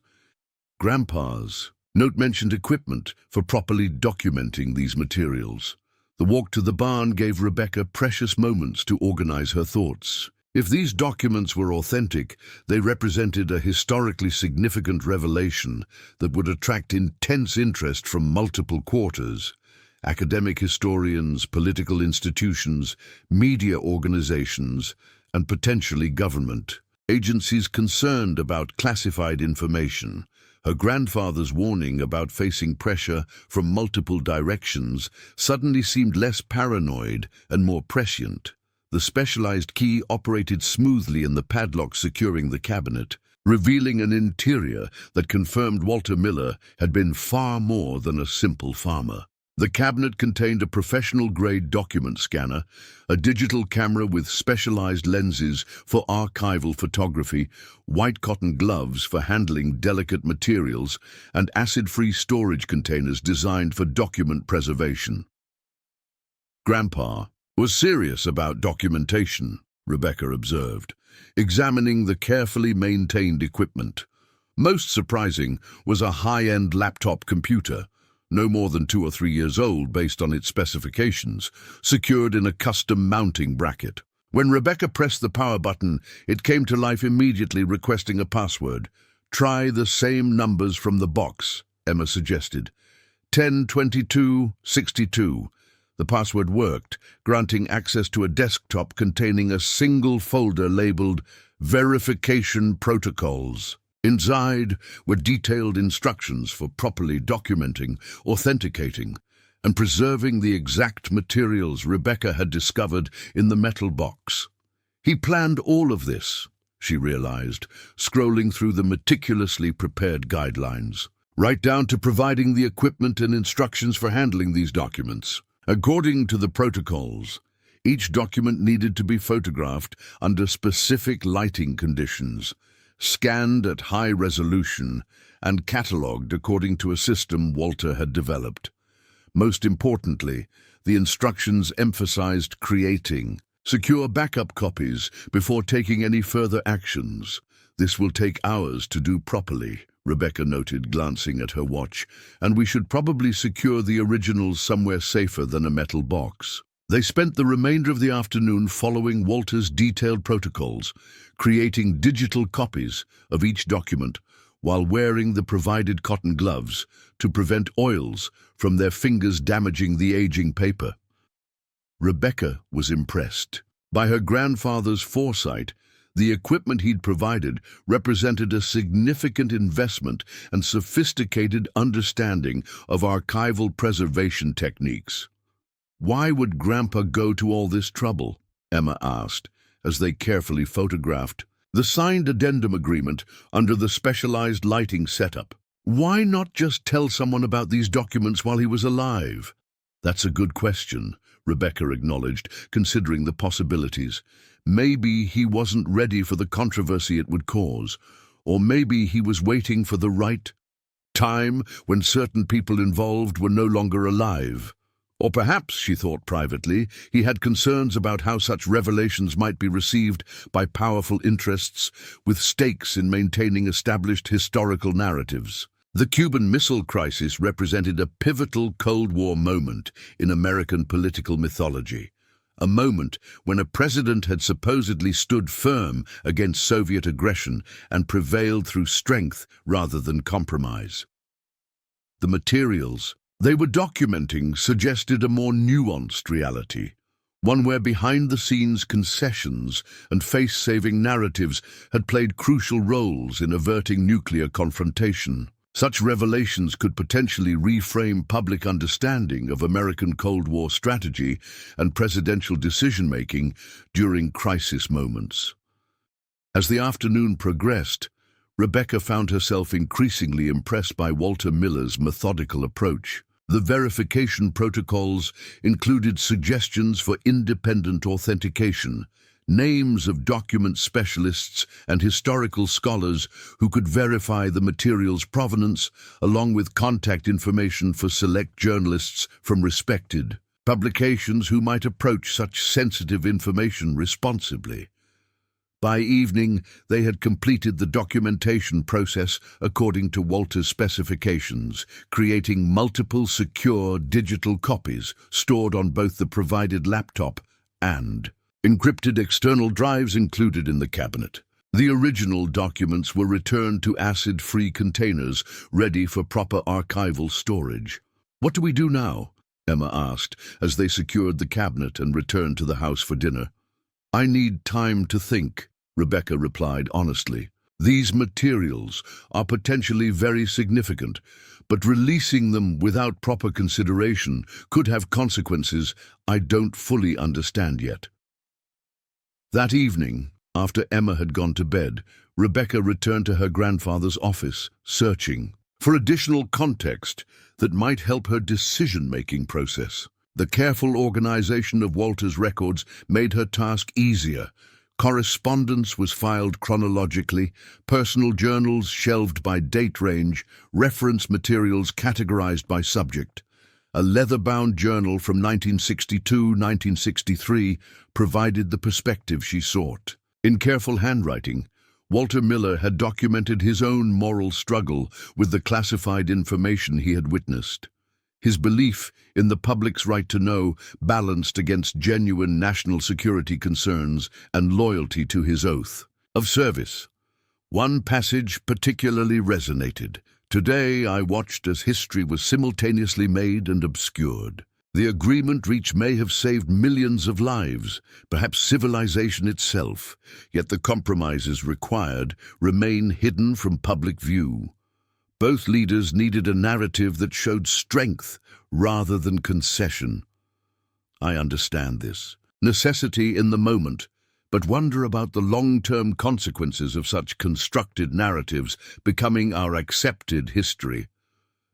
Grandpa's note mentioned equipment for properly documenting these materials. The walk to the barn gave Rebecca precious moments to organize her thoughts. If these documents were authentic, they represented a historically significant revelation that would attract intense interest from multiple quarters: academic historians, political institutions, media organizations, and potentially government agencies concerned about classified information. Her grandfather's warning about facing pressure from multiple directions suddenly seemed less paranoid and more prescient. The specialized key operated smoothly in the padlock securing the cabinet, revealing an interior that confirmed Walter Miller had been far more than a simple farmer. The cabinet contained a professional-grade document scanner, a digital camera with specialized lenses for archival photography, white cotton gloves for handling delicate materials, and acid-free storage containers designed for document preservation. Grandpa was serious about documentation, Rebecca observed, examining the carefully maintained equipment. Most surprising was a high-end laptop computer, no more than 2 or 3 years old based on its specifications, secured in a custom mounting bracket. When Rebecca pressed the power button, it came to life immediately, requesting a password. "Try the same numbers from the box," Emma suggested. 102262. The password worked, granting access to a desktop containing a single folder labeled Verification Protocols. Inside were detailed instructions for properly documenting, authenticating, and preserving the exact materials Rebecca had discovered in the metal box. He planned all of this, she realized, scrolling through the meticulously prepared guidelines, right down to providing the equipment and instructions for handling these documents. According to the protocols, each document needed to be photographed under specific lighting conditions, scanned at high resolution, and catalogued according to a system Walter had developed. Most importantly, the instructions emphasized creating secure backup copies before taking any further actions. This will take hours to do properly, Rebecca noted, glancing at her watch, and we should probably secure the originals somewhere safer than a metal box. They spent the remainder of the afternoon following Walter's detailed protocols, creating digital copies of each document while wearing the provided cotton gloves to prevent oils from their fingers damaging the aging paper. Rebecca was impressed. By her grandfather's foresight, the equipment he'd provided represented a significant investment and sophisticated understanding of archival preservation techniques. "Why would Grandpa go to all this trouble?" Emma asked, as they carefully photographed the signed addendum agreement under the specialized lighting setup. "Why not just tell someone about these documents while he was alive?" "That's a good question," Rebecca acknowledged, considering the possibilities. Maybe he wasn't ready for the controversy it would cause, or maybe he was waiting for the right time when certain people involved were no longer alive. Or perhaps, she thought privately, he had concerns about how such revelations might be received by powerful interests with stakes in maintaining established historical narratives. The Cuban Missile Crisis represented a pivotal Cold War moment in American political mythology, a moment when a president had supposedly stood firm against Soviet aggression and prevailed through strength rather than compromise. The materials they were documenting suggested a more nuanced reality, one where behind-the-scenes concessions and face-saving narratives had played crucial roles in averting nuclear confrontation. Such revelations could potentially reframe public understanding of American Cold War strategy and presidential decision-making during crisis moments. As the afternoon progressed, Rebecca found herself increasingly impressed by Walter Miller's methodical approach. The verification protocols included suggestions for independent authentication, names of document specialists and historical scholars who could verify the material's provenance, along with contact information for select journalists from respected publications who might approach such sensitive information responsibly. By evening, they had completed the documentation process according to Walter's specifications, creating multiple secure digital copies stored on both the provided laptop and encrypted external drives included in the cabinet. The original documents were returned to acid-free containers, ready for proper archival storage. "What do we do now?" Emma asked, as they secured the cabinet and returned to the house for dinner. "I need time to think," Rebecca replied honestly. "These materials are potentially very significant, but releasing them without proper consideration could have consequences I don't fully understand yet." That evening, after Emma had gone to bed, Rebecca returned to her grandfather's office, searching for additional context that might help her decision-making process. The careful organization of Walter's records made her task easier. Correspondence was filed chronologically, personal journals shelved by date range, reference materials categorized by subject. A leather-bound journal from 1962-1963 provided the perspective she sought. In careful handwriting, Walter Miller had documented his own moral struggle with the classified information he had witnessed. His belief in the public's right to know balanced against genuine national security concerns and loyalty to his oath of service. One passage particularly resonated. "Today I watched as history was simultaneously made and obscured. The agreement reached may have saved millions of lives, perhaps civilization itself, yet the compromises required remain hidden from public view. Both leaders needed a narrative that showed strength rather than concession. I understand this. Necessity in the moment, but wonder about the long-term consequences of such constructed narratives becoming our accepted history.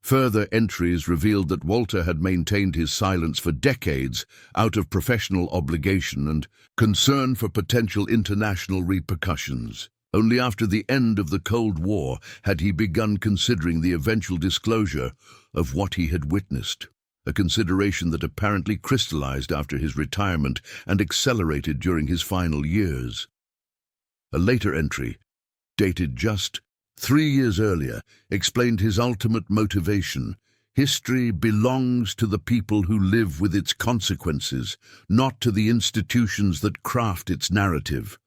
Further entries revealed that Walter had maintained his silence for decades out of professional obligation and concern for potential international repercussions. Only after the end of the Cold War had he begun considering the eventual disclosure of what he had witnessed, a consideration that apparently crystallized after his retirement and accelerated during his final years. A later entry, dated just 3 years earlier, explained his ultimate motivation. History belongs to the people who live with its consequences, not to the institutions that craft its narrative.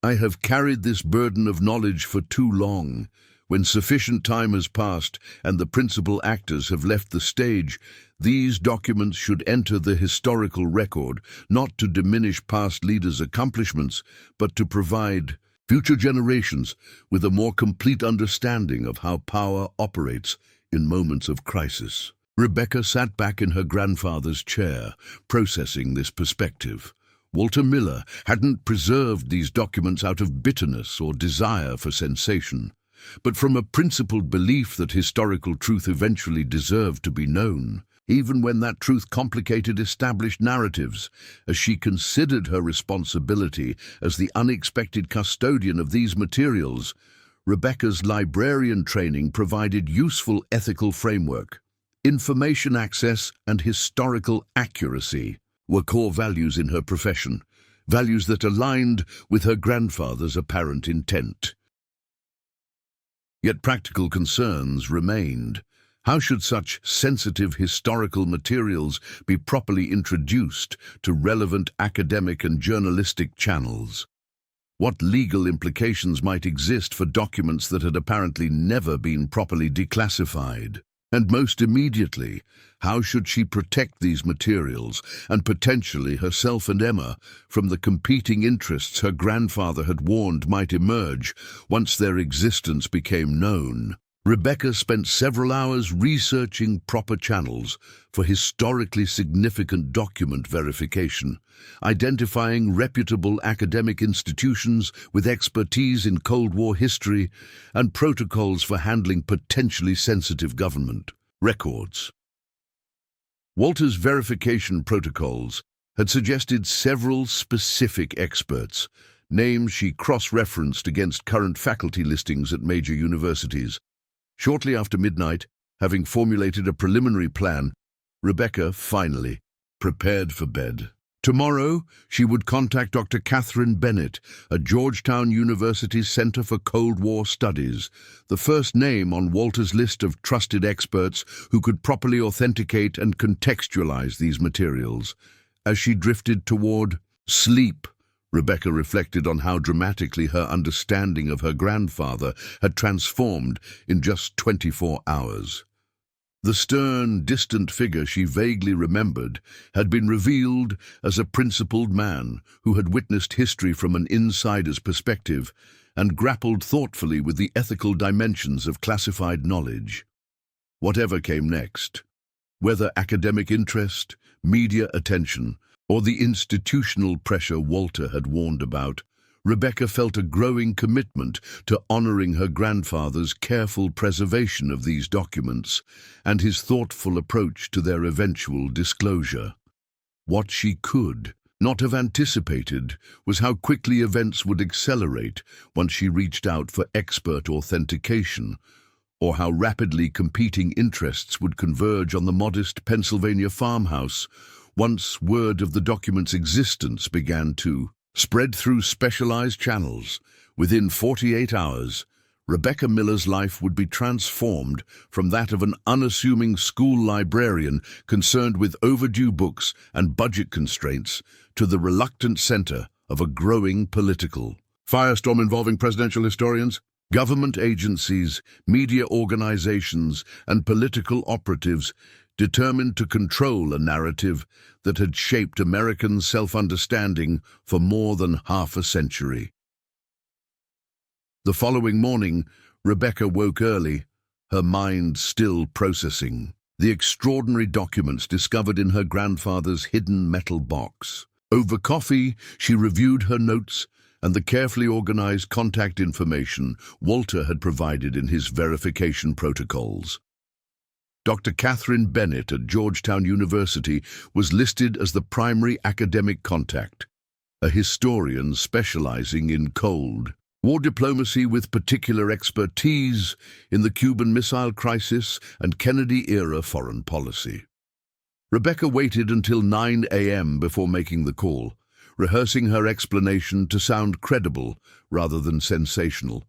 I have carried this burden of knowledge for too long. When sufficient time has passed and the principal actors have left the stage, these documents should enter the historical record, not to diminish past leaders' accomplishments, but to provide future generations with a more complete understanding of how power operates in moments of crisis. Rebecca sat back in her grandfather's chair, processing this perspective. Walter Miller hadn't preserved these documents out of bitterness or desire for sensation, but from a principled belief that historical truth eventually deserved to be known, even when that truth complicated established narratives. As she considered her responsibility as the unexpected custodian of these materials, Rebecca's librarian training provided useful ethical framework. Information access and historical accuracy were core values in her profession, values that aligned with her grandfather's apparent intent. Yet practical concerns remained. How should such sensitive historical materials be properly introduced to relevant academic and journalistic channels? What legal implications might exist for documents that had apparently never been properly declassified? And most immediately, how should she protect these materials, and potentially herself and Emma, from the competing interests her grandfather had warned might emerge once their existence became known? Rebecca spent several hours researching proper channels for historically significant document verification, identifying reputable academic institutions with expertise in Cold War history and protocols for handling potentially sensitive government records. Walter's verification protocols had suggested several specific experts, names she cross-referenced against current faculty listings at major universities. Shortly after midnight, having formulated a preliminary plan, Rebecca finally prepared for bed. Tomorrow, she would contact Dr. Catherine Bennett at Georgetown University's Center for Cold War Studies, the first name on Walter's list of trusted experts who could properly authenticate and contextualize these materials. As she drifted toward sleep, Rebecca reflected on how dramatically her understanding of her grandfather had transformed in just 24 hours. The stern, distant figure she vaguely remembered had been revealed as a principled man who had witnessed history from an insider's perspective and grappled thoughtfully with the ethical dimensions of classified knowledge. Whatever came next, whether academic interest, media attention, or the institutional pressure Walter had warned about, Rebecca felt a growing commitment to honoring her grandfather's careful preservation of these documents and his thoughtful approach to their eventual disclosure. What she could not have anticipated was how quickly events would accelerate once she reached out for expert authentication, or how rapidly competing interests would converge on the modest Pennsylvania farmhouse once word of the document's existence began to spread through specialized channels. Within 48 hours, Rebecca Miller's life would be transformed from that of an unassuming school librarian concerned with overdue books and budget constraints to the reluctant center of a growing political firestorm involving presidential historians, government agencies, media organizations, and political operatives determined to control a narrative that had shaped American self-understanding for more than half a century. The following morning, Rebecca woke early, her mind still processing the extraordinary documents discovered in her grandfather's hidden metal box. Over coffee, she reviewed her notes and the carefully organized contact information Walter had provided in his verification protocols. Dr. Catherine Bennett at Georgetown University was listed as the primary academic contact, a historian specializing in Cold War diplomacy with particular expertise in the Cuban Missile Crisis and Kennedy-era foreign policy. Rebecca waited until 9 a.m. before making the call, rehearsing her explanation to sound credible rather than sensational.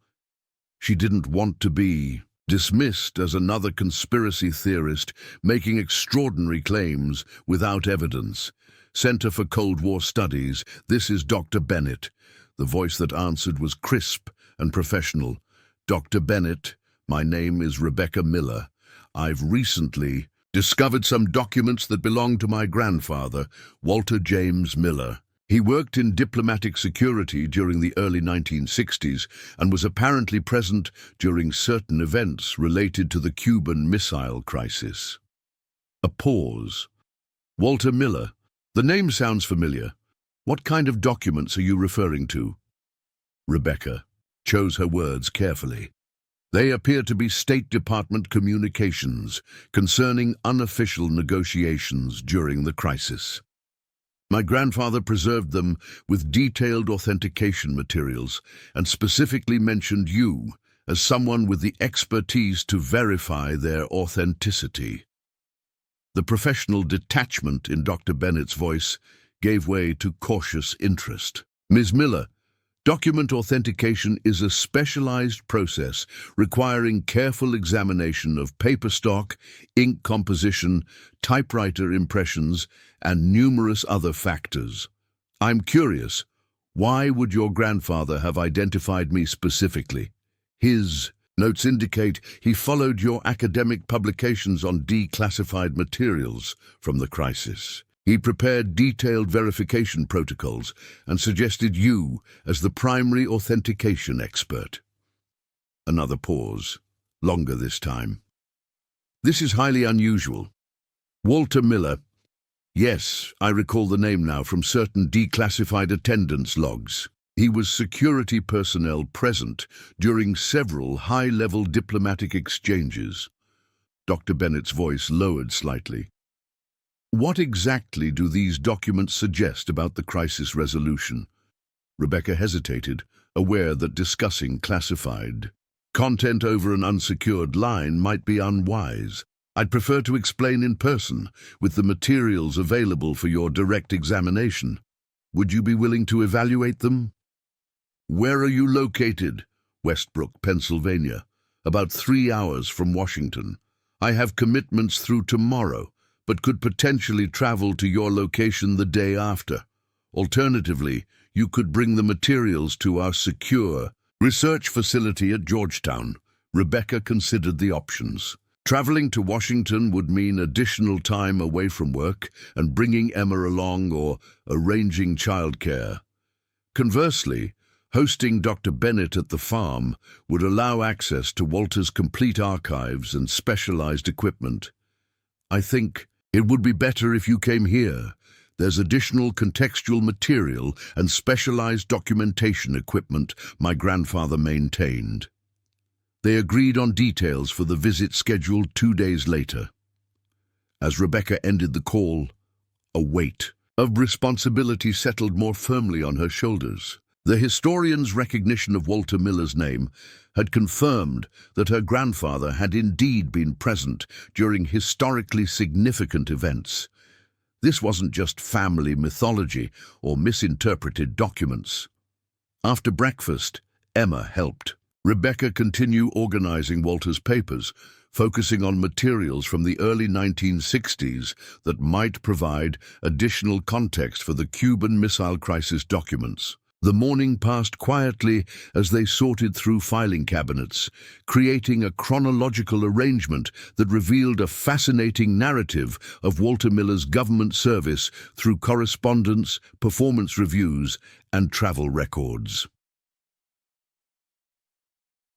She didn't want to be dismissed as another conspiracy theorist making extraordinary claims without evidence. Center for Cold War Studies, this is Dr. Bennett. The voice that answered was crisp and professional. Dr. Bennett, my name is Rebecca Miller. I've recently discovered some documents that belong to my grandfather, Walter James Miller. He worked in diplomatic security during the early 1960s and was apparently present during certain events related to the Cuban Missile Crisis. A pause. Walter Miller. The name sounds familiar. What kind of documents are you referring to? Rebecca chose her words carefully. They appear to be State Department communications concerning unofficial negotiations during the crisis. My grandfather preserved them with detailed authentication materials and specifically mentioned you as someone with the expertise to verify their authenticity. The professional detachment in Dr. Bennett's voice gave way to cautious interest. Ms. Miller, document authentication is a specialized process requiring careful examination of paper stock, ink composition, typewriter impressions, and numerous other factors. I'm curious, why would your grandfather have identified me specifically? His notes indicate he followed your academic publications on declassified materials from the crisis. He prepared detailed verification protocols and suggested you as the primary authentication expert. Another pause, longer this time. This is highly unusual. Walter Miller. Yes, I recall the name now from certain declassified attendance logs. He was security personnel present during several high-level diplomatic exchanges. Dr. Bennett's voice lowered slightly. What exactly do these documents suggest about the crisis resolution? Rebecca hesitated, aware that discussing classified content over an unsecured line might be unwise. I'd prefer to explain in person, with the materials available for your direct examination. Would you be willing to evaluate them? Where are you located? Westbrook, Pennsylvania. About 3 hours from Washington. I have commitments through tomorrow, but could potentially travel to your location the day after. Alternatively, you could bring the materials to our secure research facility at Georgetown. Rebecca considered the options. Traveling to Washington would mean additional time away from work and bringing Emma along or arranging childcare. Conversely, hosting Dr. Bennett at the farm would allow access to Walter's complete archives and specialized equipment. I think it would be better if you came here. There's additional contextual material and specialized documentation equipment my grandfather maintained. They agreed on details for the visit scheduled 2 days later. As Rebecca ended the call, a weight of responsibility settled more firmly on her shoulders. The historian's recognition of Walter Miller's name had confirmed that her grandfather had indeed been present during historically significant events. This wasn't just family mythology or misinterpreted documents. After breakfast, Emma helped Rebecca continue organizing Walter's papers, focusing on materials from the early 1960s that might provide additional context for the Cuban Missile Crisis documents. The morning passed quietly as they sorted through filing cabinets, creating a chronological arrangement that revealed a fascinating narrative of Walter Miller's government service through correspondence, performance reviews, and travel records.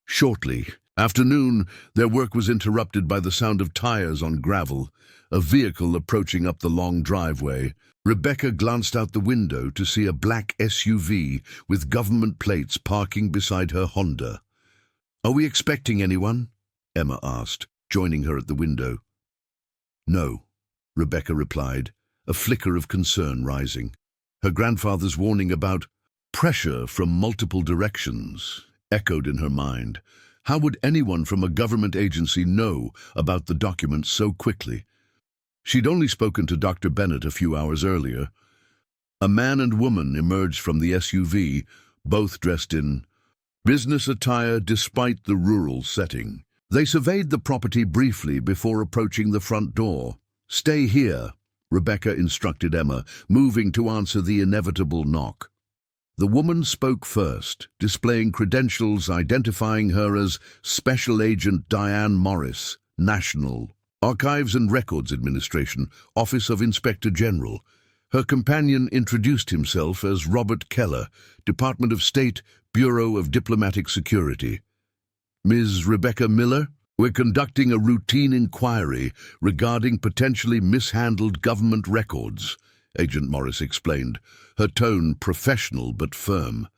Shortly after noon, their work was interrupted by the sound of tires on gravel, a vehicle approaching up the long driveway. Rebecca glanced out the window to see a black SUV with government plates parking beside her Honda. "Are we expecting anyone?" Emma asked, joining her at the window. "No," Rebecca replied, a flicker of concern rising. Her grandfather's warning about pressure from multiple directions echoed in her mind. How would anyone from a government agency know about the documents so quickly? She'd only spoken to Dr. Bennett a few hours earlier. A man and woman emerged from the SUV, both dressed in business attire despite the rural setting. They surveyed the property briefly before approaching the front door. "Stay here," Rebecca instructed Emma, moving to answer the inevitable knock. The woman spoke first, displaying credentials identifying her as Special Agent Diane Morris, National Archives and Records Administration, Office of Inspector General. Her companion introduced himself as Robert Keller, Department of State, Bureau of Diplomatic Security. "Ms. Rebecca Miller, we're conducting a routine inquiry regarding potentially mishandled government records," Agent Morris explained, her tone professional but firm.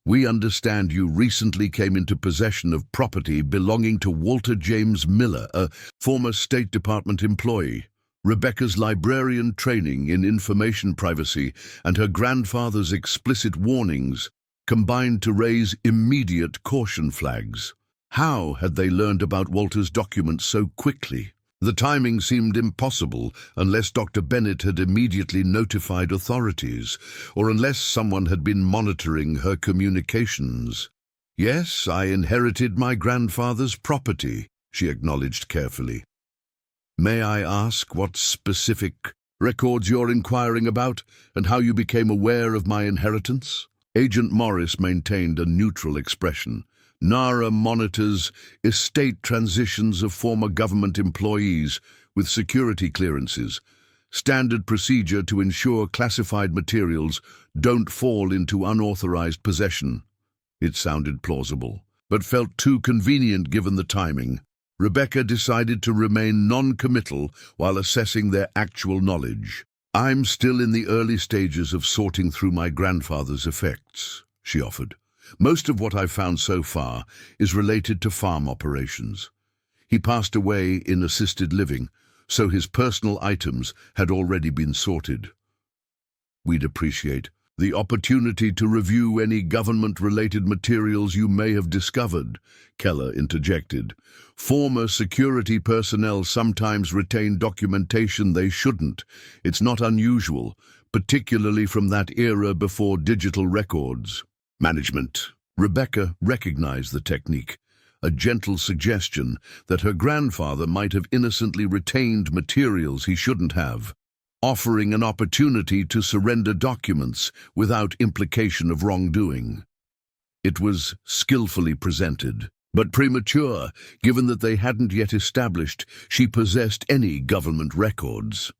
"We understand you recently came into possession of property belonging to Walter James Miller, a former State Department employee. Rebecca's librarian training in information privacy and her grandfather's explicit warnings combined to raise immediate caution flags. How had they learned about Walter's documents so quickly? The timing seemed impossible unless Dr. Bennett had immediately notified authorities, or unless someone had been monitoring her communications. "Yes, I inherited my grandfather's property," she acknowledged carefully. "May I ask what specific records you're inquiring about and how you became aware of my inheritance?" Agent Morris maintained a neutral expression. "NARA monitors estate transitions of former government employees with security clearances, standard procedure to ensure classified materials don't fall into unauthorized possession." It sounded plausible, but felt too convenient given the timing. Rebecca decided to remain non-committal while assessing their actual knowledge. "I'm still in the early stages of sorting through my grandfather's effects," she offered. "Most of what I've found so far is related to farm operations. He passed away in assisted living, so his personal items had already been sorted." "We'd appreciate the opportunity to review any government-related materials you may have discovered," Keller interjected. "Former security personnel sometimes retain documentation they shouldn't. It's not unusual, particularly from that era before digital records management." Rebecca recognized the technique, a gentle suggestion that her grandfather might have innocently retained materials he shouldn't have, offering an opportunity to surrender documents without implication of wrongdoing. It was skillfully presented, but premature, given that they hadn't yet established she possessed any government records.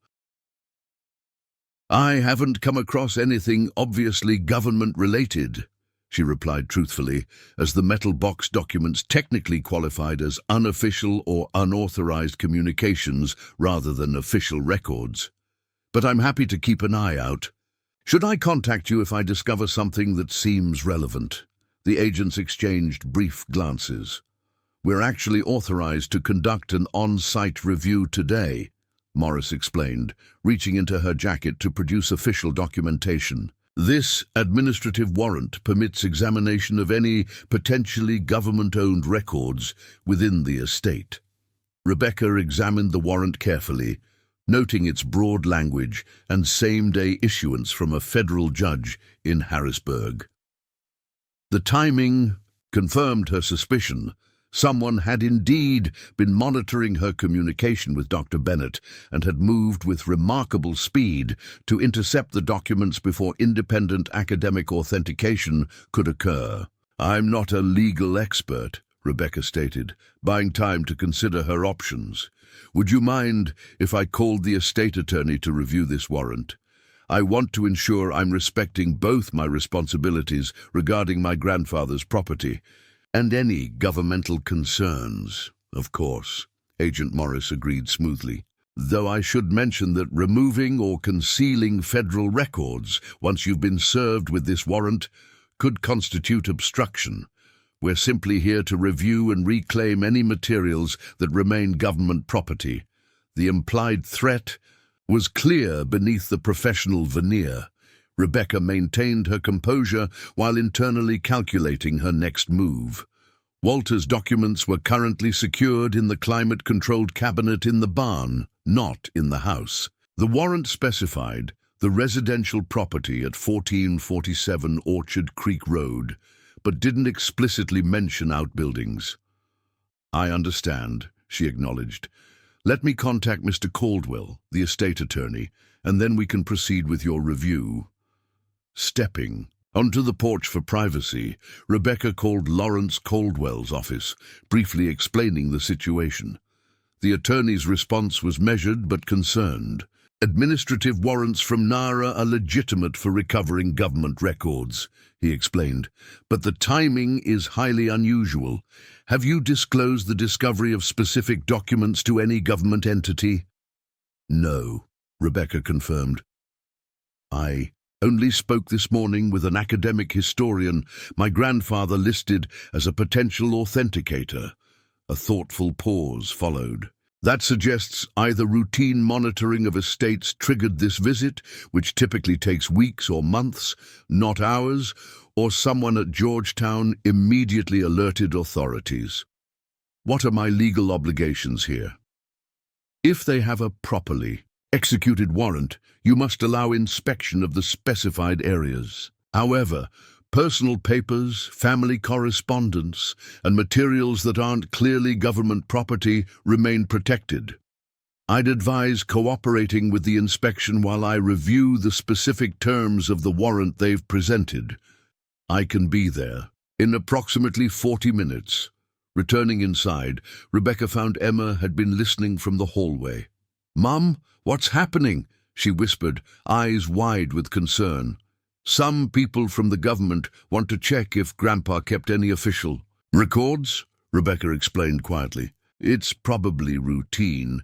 "I haven't come across anything obviously government-related," she replied truthfully, as the metal box documents technically qualified as unofficial or unauthorized communications rather than official records. "But I'm happy to keep an eye out. Should I contact you if I discover something that seems relevant?" The agents exchanged brief glances. "We're actually authorized to conduct an on-site review today," Morris explained, reaching into her jacket to produce official documentation. "This administrative warrant permits examination of any potentially government-owned records within the estate." Rebecca examined the warrant carefully, noting its broad language and same-day issuance from a federal judge in Harrisburg. The timing confirmed her suspicion, Someone had indeed been monitoring her communication with Dr. Bennett and had moved with remarkable speed to intercept the documents before independent academic authentication could occur. "I'm not a legal expert," Rebecca stated, buying time to consider her options. "Would you mind if I called the estate attorney to review this warrant? I want to ensure I'm respecting both my responsibilities regarding my grandfather's property and any governmental concerns." "Of course," Agent Morris agreed smoothly. "Though I should mention that removing or concealing federal records once you've been served with this warrant could constitute obstruction. We're simply here to review and reclaim any materials that remain government property." The implied threat was clear beneath the professional veneer. Rebecca maintained her composure while internally calculating her next move. Walter's documents were currently secured in the climate-controlled cabinet in the barn, not in the house. The warrant specified the residential property at 1447 Orchard Creek Road, but didn't explicitly mention outbuildings. "I understand," she acknowledged. "Let me contact Mr. Caldwell, the estate attorney, and then we can proceed with your review." Stepping onto the porch for privacy, Rebecca called Lawrence Caldwell's office, briefly explaining the situation. The attorney's response was measured but concerned. "Administrative warrants from NARA are legitimate for recovering government records," he explained, "but the timing is highly unusual. Have you disclosed the discovery of specific documents to any government entity?" "No," Rebecca confirmed. "I only spoke this morning with an academic historian my grandfather listed as a potential authenticator." A thoughtful pause followed. "That suggests either routine monitoring of estates triggered this visit, which typically takes weeks or months, not hours, or someone at Georgetown immediately alerted authorities. What are my legal obligations here?" "If they have a properly executed warrant, you must allow inspection of the specified areas. However, personal papers, family correspondence, and materials that aren't clearly government property remain protected. I'd advise cooperating with the inspection while I review the specific terms of the warrant they've presented. I can be there in approximately 40 minutes. Returning inside, Rebecca found Emma had been listening from the hallway. "Mum, what's happening?" she whispered, eyes wide with concern. "Some people from the government want to check if Grandpa kept any official records," Rebecca explained quietly. "It's probably routine,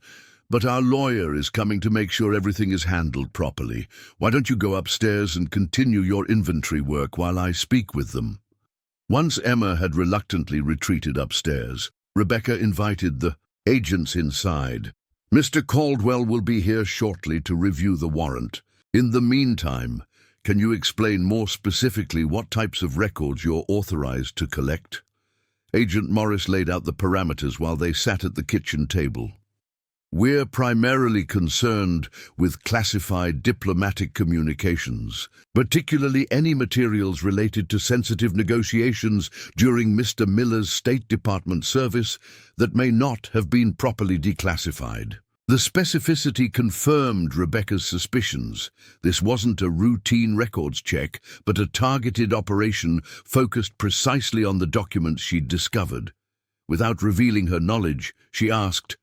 but our lawyer is coming to make sure everything is handled properly. Why don't you go upstairs and continue your inventory work while I speak with them?" Once Emma had reluctantly retreated upstairs, Rebecca invited the agents inside. "Mr. Caldwell will be here shortly to review the warrant. In the meantime, can you explain more specifically what types of records you're authorized to collect?" Agent Morris laid out the parameters while they sat at the kitchen table. "We're primarily concerned with classified diplomatic communications, particularly any materials related to sensitive negotiations during Mr. Miller's State Department service that may not have been properly declassified." The specificity confirmed Rebecca's suspicions. This wasn't a routine records check, but a targeted operation focused precisely on the documents she'd discovered. Without revealing her knowledge, she asked,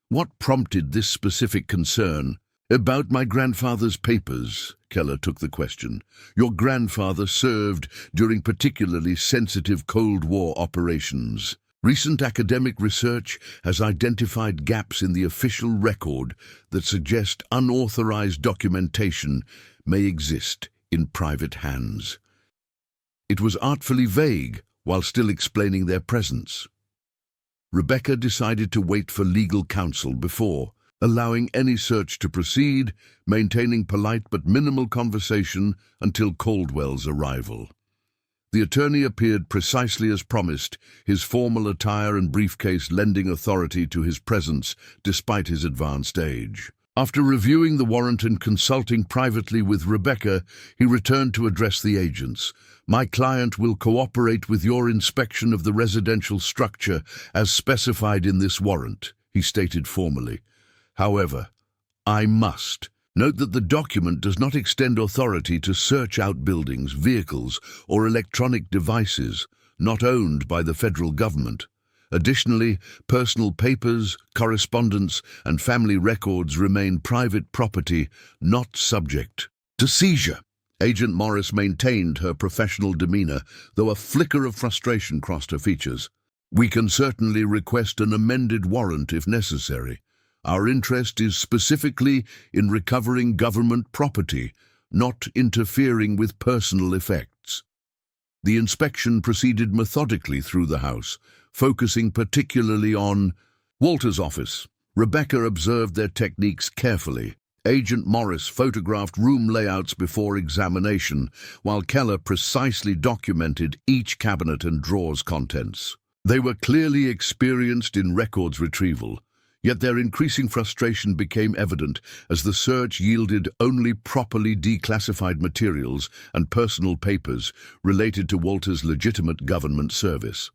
"What prompted this specific concern?" "About my grandfather's papers," Keller took the question. "Your grandfather served during particularly sensitive Cold War operations. Recent academic research has identified gaps in the official record that suggest unauthorized documentation may exist in private hands." It was artfully vague while still explaining their presence. Rebecca decided to wait for legal counsel before allowing any search to proceed, maintaining polite but minimal conversation until Caldwell's arrival. The attorney appeared precisely as promised, his formal attire and briefcase lending authority to his presence despite his advanced age. After reviewing the warrant and consulting privately with Rebecca, he returned to address the agents. "My client will cooperate with your inspection of the residential structure as specified in this warrant," he stated formally. "However, I must note that the document does not extend authority to search outbuildings, vehicles, or electronic devices not owned by the federal government. Additionally, personal papers, correspondence, and family records remain private property, not subject to seizure." Agent Morris maintained her professional demeanor, though a flicker of frustration crossed her features. "We can certainly request an amended warrant if necessary. Our interest is specifically in recovering government property, not interfering with personal effects." The inspection proceeded methodically through the house, focusing particularly on Walter's office. Rebecca observed their techniques carefully. Agent Morris photographed room layouts before examination, while Keller precisely documented each cabinet and drawer's contents. They were clearly experienced in records retrieval, yet their increasing frustration became evident as the search yielded only properly declassified materials and personal papers related to Walter's legitimate government service.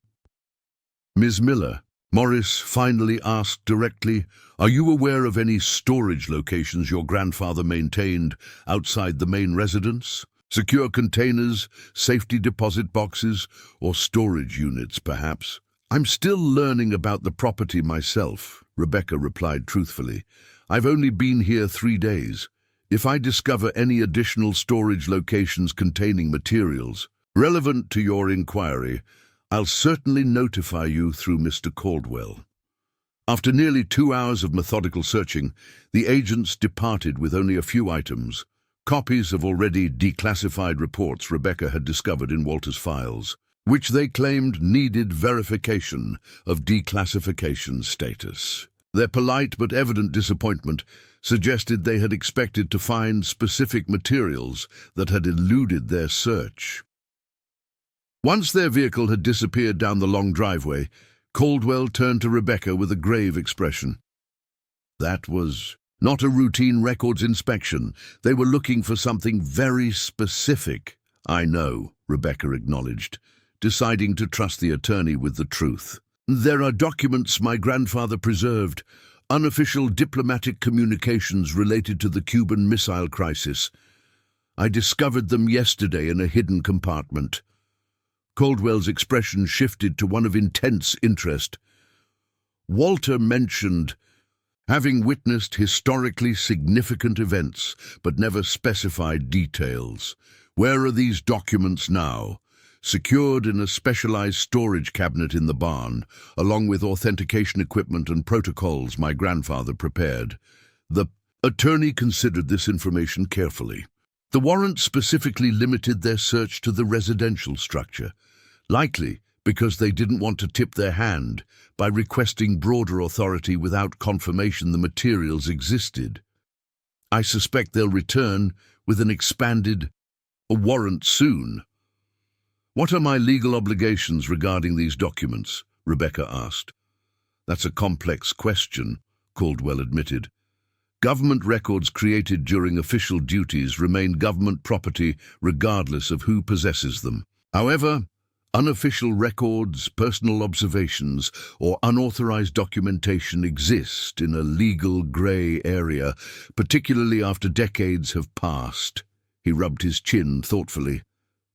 "Ms. Miller," Morris finally asked directly, "are you aware of any storage locations your grandfather maintained outside the main residence? Secure containers, safety deposit boxes, or storage units, perhaps?" "I'm still learning about the property myself," Rebecca replied truthfully. "I've only been here 3 days. If I discover any additional storage locations containing materials relevant to your inquiry, I'll certainly notify you through Mr. Caldwell." After nearly 2 hours of methodical searching, the agents departed with only a few items, copies of already declassified reports Rebecca had discovered in Walter's files, which they claimed needed verification of declassification status. Their polite but evident disappointment suggested they had expected to find specific materials that had eluded their search. Once their vehicle had disappeared down the long driveway, Caldwell turned to Rebecca with a grave expression. "That was not a routine records inspection. They were looking for something very specific." "I know," Rebecca acknowledged, deciding to trust the attorney with the truth. "There are documents my grandfather preserved, unofficial diplomatic communications related to the Cuban Missile Crisis. I discovered them yesterday in a hidden compartment." Caldwell's expression shifted to one of intense interest. "Walter mentioned having witnessed historically significant events, but never specified details. Where are these documents now?" "Secured in a specialized storage cabinet in the barn, along with authentication equipment and protocols my grandfather prepared." The attorney considered this information carefully. The warrant specifically limited their search to the residential structure, likely because they didn't want to tip their hand by requesting broader authority without confirmation the materials existed. "I suspect they'll return with an expanded warrant soon." "What are my legal obligations regarding these documents?" Rebecca asked. "That's a complex question," Caldwell admitted. "Government records created during official duties remain government property regardless of who possesses them. However, unofficial records, personal observations, or unauthorized documentation exist in a legal gray area, particularly after decades have passed." He rubbed his chin thoughtfully.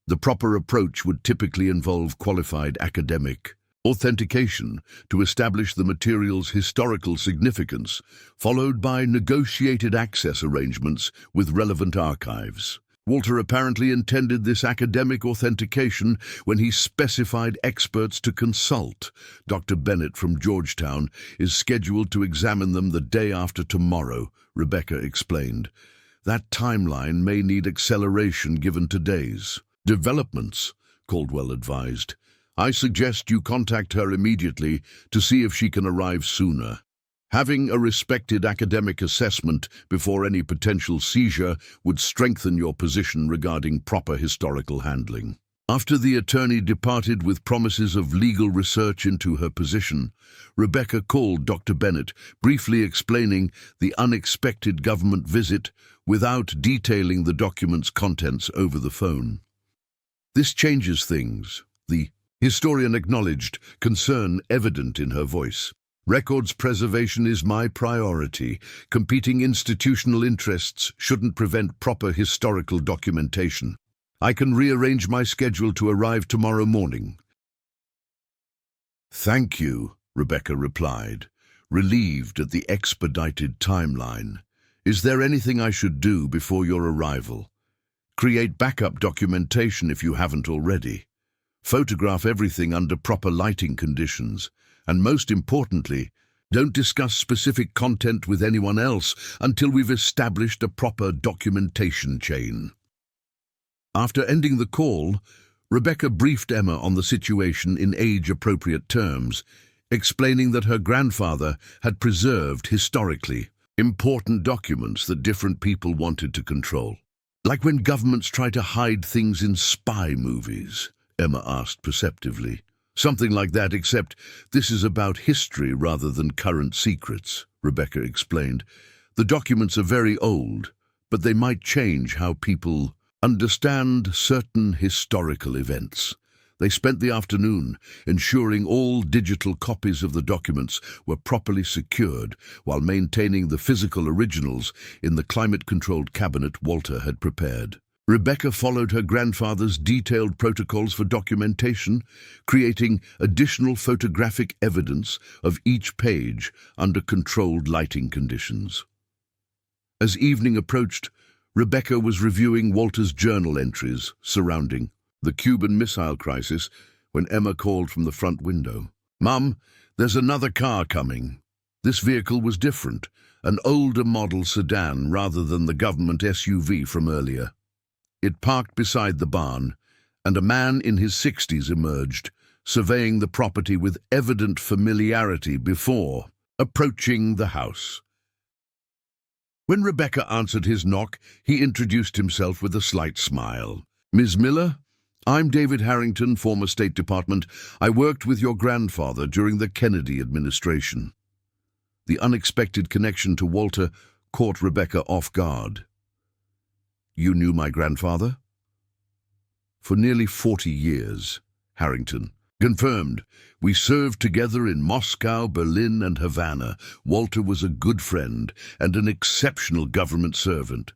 "The proper approach would typically involve qualified academic authentication to establish the material's historical significance, followed by negotiated access arrangements with relevant archives. Walter apparently intended this academic authentication when he specified experts to consult. Dr. Bennett from Georgetown is scheduled to examine them the day after tomorrow," Rebecca explained. "That timeline may need acceleration given today's developments," Caldwell advised. "I suggest you contact her immediately to see if she can arrive sooner. Having a respected academic assessment before any potential seizure would strengthen your position regarding proper historical handling." After the attorney departed with promises of legal research into her position, Rebecca called Dr. Bennett, briefly explaining the unexpected government visit without detailing the document's contents over the phone. "This changes things," the historian acknowledged, concern evident in her voice. "Records preservation is my priority. Competing institutional interests shouldn't prevent proper historical documentation. I can rearrange my schedule to arrive tomorrow morning." "Thank you," Rebecca replied, relieved at the expedited timeline. "Is there anything I should do before your arrival?" "Create backup documentation if you haven't already. Photograph everything under proper lighting conditions. And most importantly, don't discuss specific content with anyone else until we've established a proper documentation chain." After ending the call, Rebecca briefed Emma on the situation in age-appropriate terms, explaining that her grandfather had preserved historically important documents that different people wanted to control. "Like when governments try to hide things in spy movies?" Emma asked perceptively. "Something like that, except this is about history rather than current secrets," Rebecca explained. "The documents are very old, but they might change how people understand certain historical events." They spent the afternoon ensuring all digital copies of the documents were properly secured while maintaining the physical originals in the climate-controlled cabinet Walter had prepared. Rebecca followed her grandfather's detailed protocols for documentation, creating additional photographic evidence of each page under controlled lighting conditions. As evening approached, Rebecca was reviewing Walter's journal entries surrounding the Cuban Missile Crisis when Emma called from the front window. "Mum, there's another car coming." This vehicle was different, an older model sedan rather than the government SUV from earlier. It parked beside the barn, and a man in his 60s emerged, surveying the property with evident familiarity before approaching the house. When Rebecca answered his knock, he introduced himself with a slight smile. "Ms. Miller, I'm David Harrington, former State Department. I worked with your grandfather during the Kennedy administration." The unexpected connection to Walter caught Rebecca off guard. "You knew my grandfather?" "For nearly 40 years, Harrington." "Confirmed. We served together in Moscow, Berlin, and Havana. Walter was a good friend and an exceptional government servant.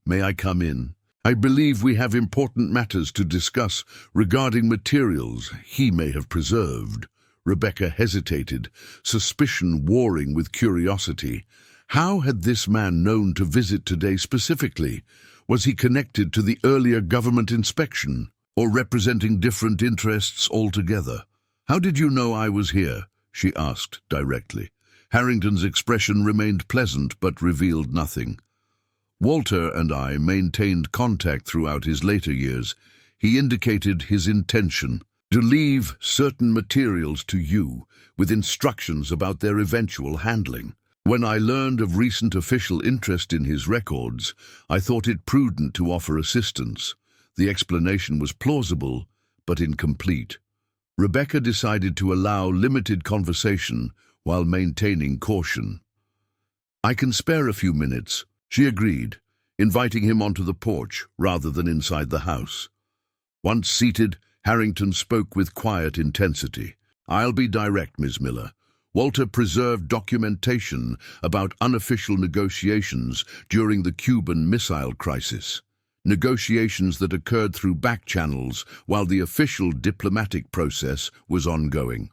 May I come in? I believe we have important matters to discuss regarding materials he may have preserved." Rebecca hesitated, suspicion warring with curiosity. How had this man known to visit today specifically? Was he connected to the earlier government inspection, or representing different interests altogether? "How did you know I was here?" she asked directly. Harrington's expression remained pleasant but revealed nothing. "Walter and I maintained contact throughout his later years. He indicated his intention to leave certain materials to you, with instructions about their eventual handling. When I learned of recent official interest in his records, I thought it prudent to offer assistance. The explanation was plausible, but incomplete." Rebecca decided to allow limited conversation while maintaining caution. "I can spare a few minutes," she agreed, inviting him onto the porch rather than inside the house. Once seated, Harrington spoke with quiet intensity. "I'll be direct, Ms. Miller. Walter preserved documentation about unofficial negotiations during the Cuban Missile Crisis. Negotiations that occurred through back channels while the official diplomatic process was ongoing."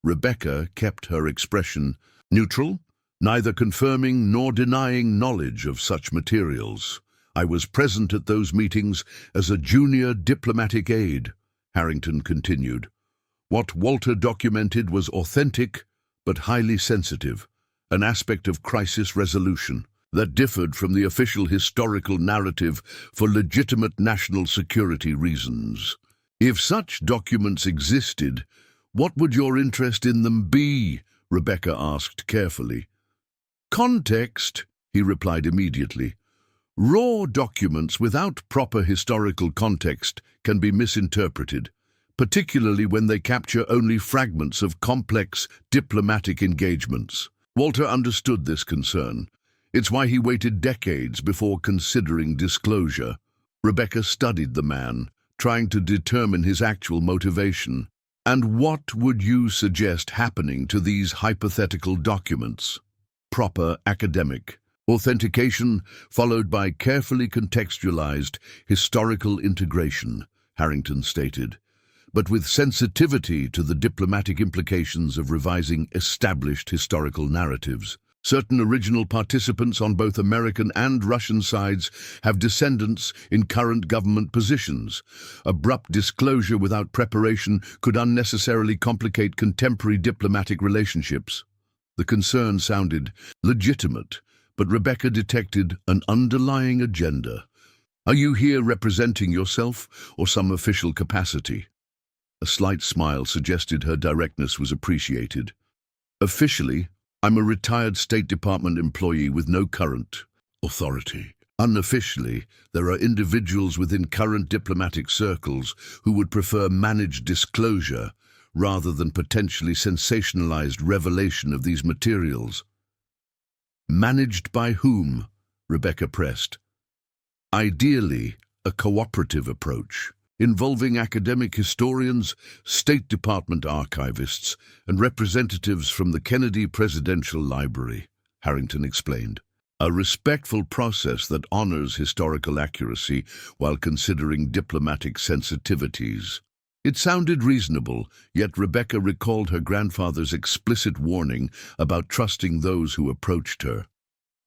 Rebecca kept her expression neutral, neither confirming nor denying knowledge of such materials. "I was present at those meetings as a junior diplomatic aide," Harrington continued. "What Walter documented was authentic but highly sensitive, an aspect of crisis resolution that differed from the official historical narrative for legitimate national security reasons. If such documents existed, what would your interest in them be?" Rebecca asked carefully. "Context," he replied immediately. Raw documents without proper historical context can be misinterpreted, particularly when they capture only fragments of complex diplomatic engagements. Walter understood this concern. It's why he waited decades before considering disclosure. Rebecca studied the man, trying to determine his actual motivation. And what would you suggest happening to these hypothetical documents? Proper academic authentication, followed by carefully contextualized historical integration, Harrington stated, but with sensitivity to the diplomatic implications of revising established historical narratives. Certain original participants on both American and Russian sides have descendants in current government positions. Abrupt disclosure without preparation could unnecessarily complicate contemporary diplomatic relationships. The concern sounded legitimate, but Rebecca detected an underlying agenda. Are you here representing yourself or some official capacity? A slight smile suggested her directness was appreciated. Officially, I'm a retired State Department employee with no current authority. Unofficially, there are individuals within current diplomatic circles who would prefer managed disclosure rather than potentially sensationalized revelation of these materials. Managed by whom? Rebecca pressed. Ideally, a cooperative approach, involving academic historians, State Department archivists, and representatives from the Kennedy Presidential Library, Harrington explained. A respectful process that honors historical accuracy while considering diplomatic sensitivities. It sounded reasonable, yet Rebecca recalled her grandfather's explicit warning about trusting those who approached her.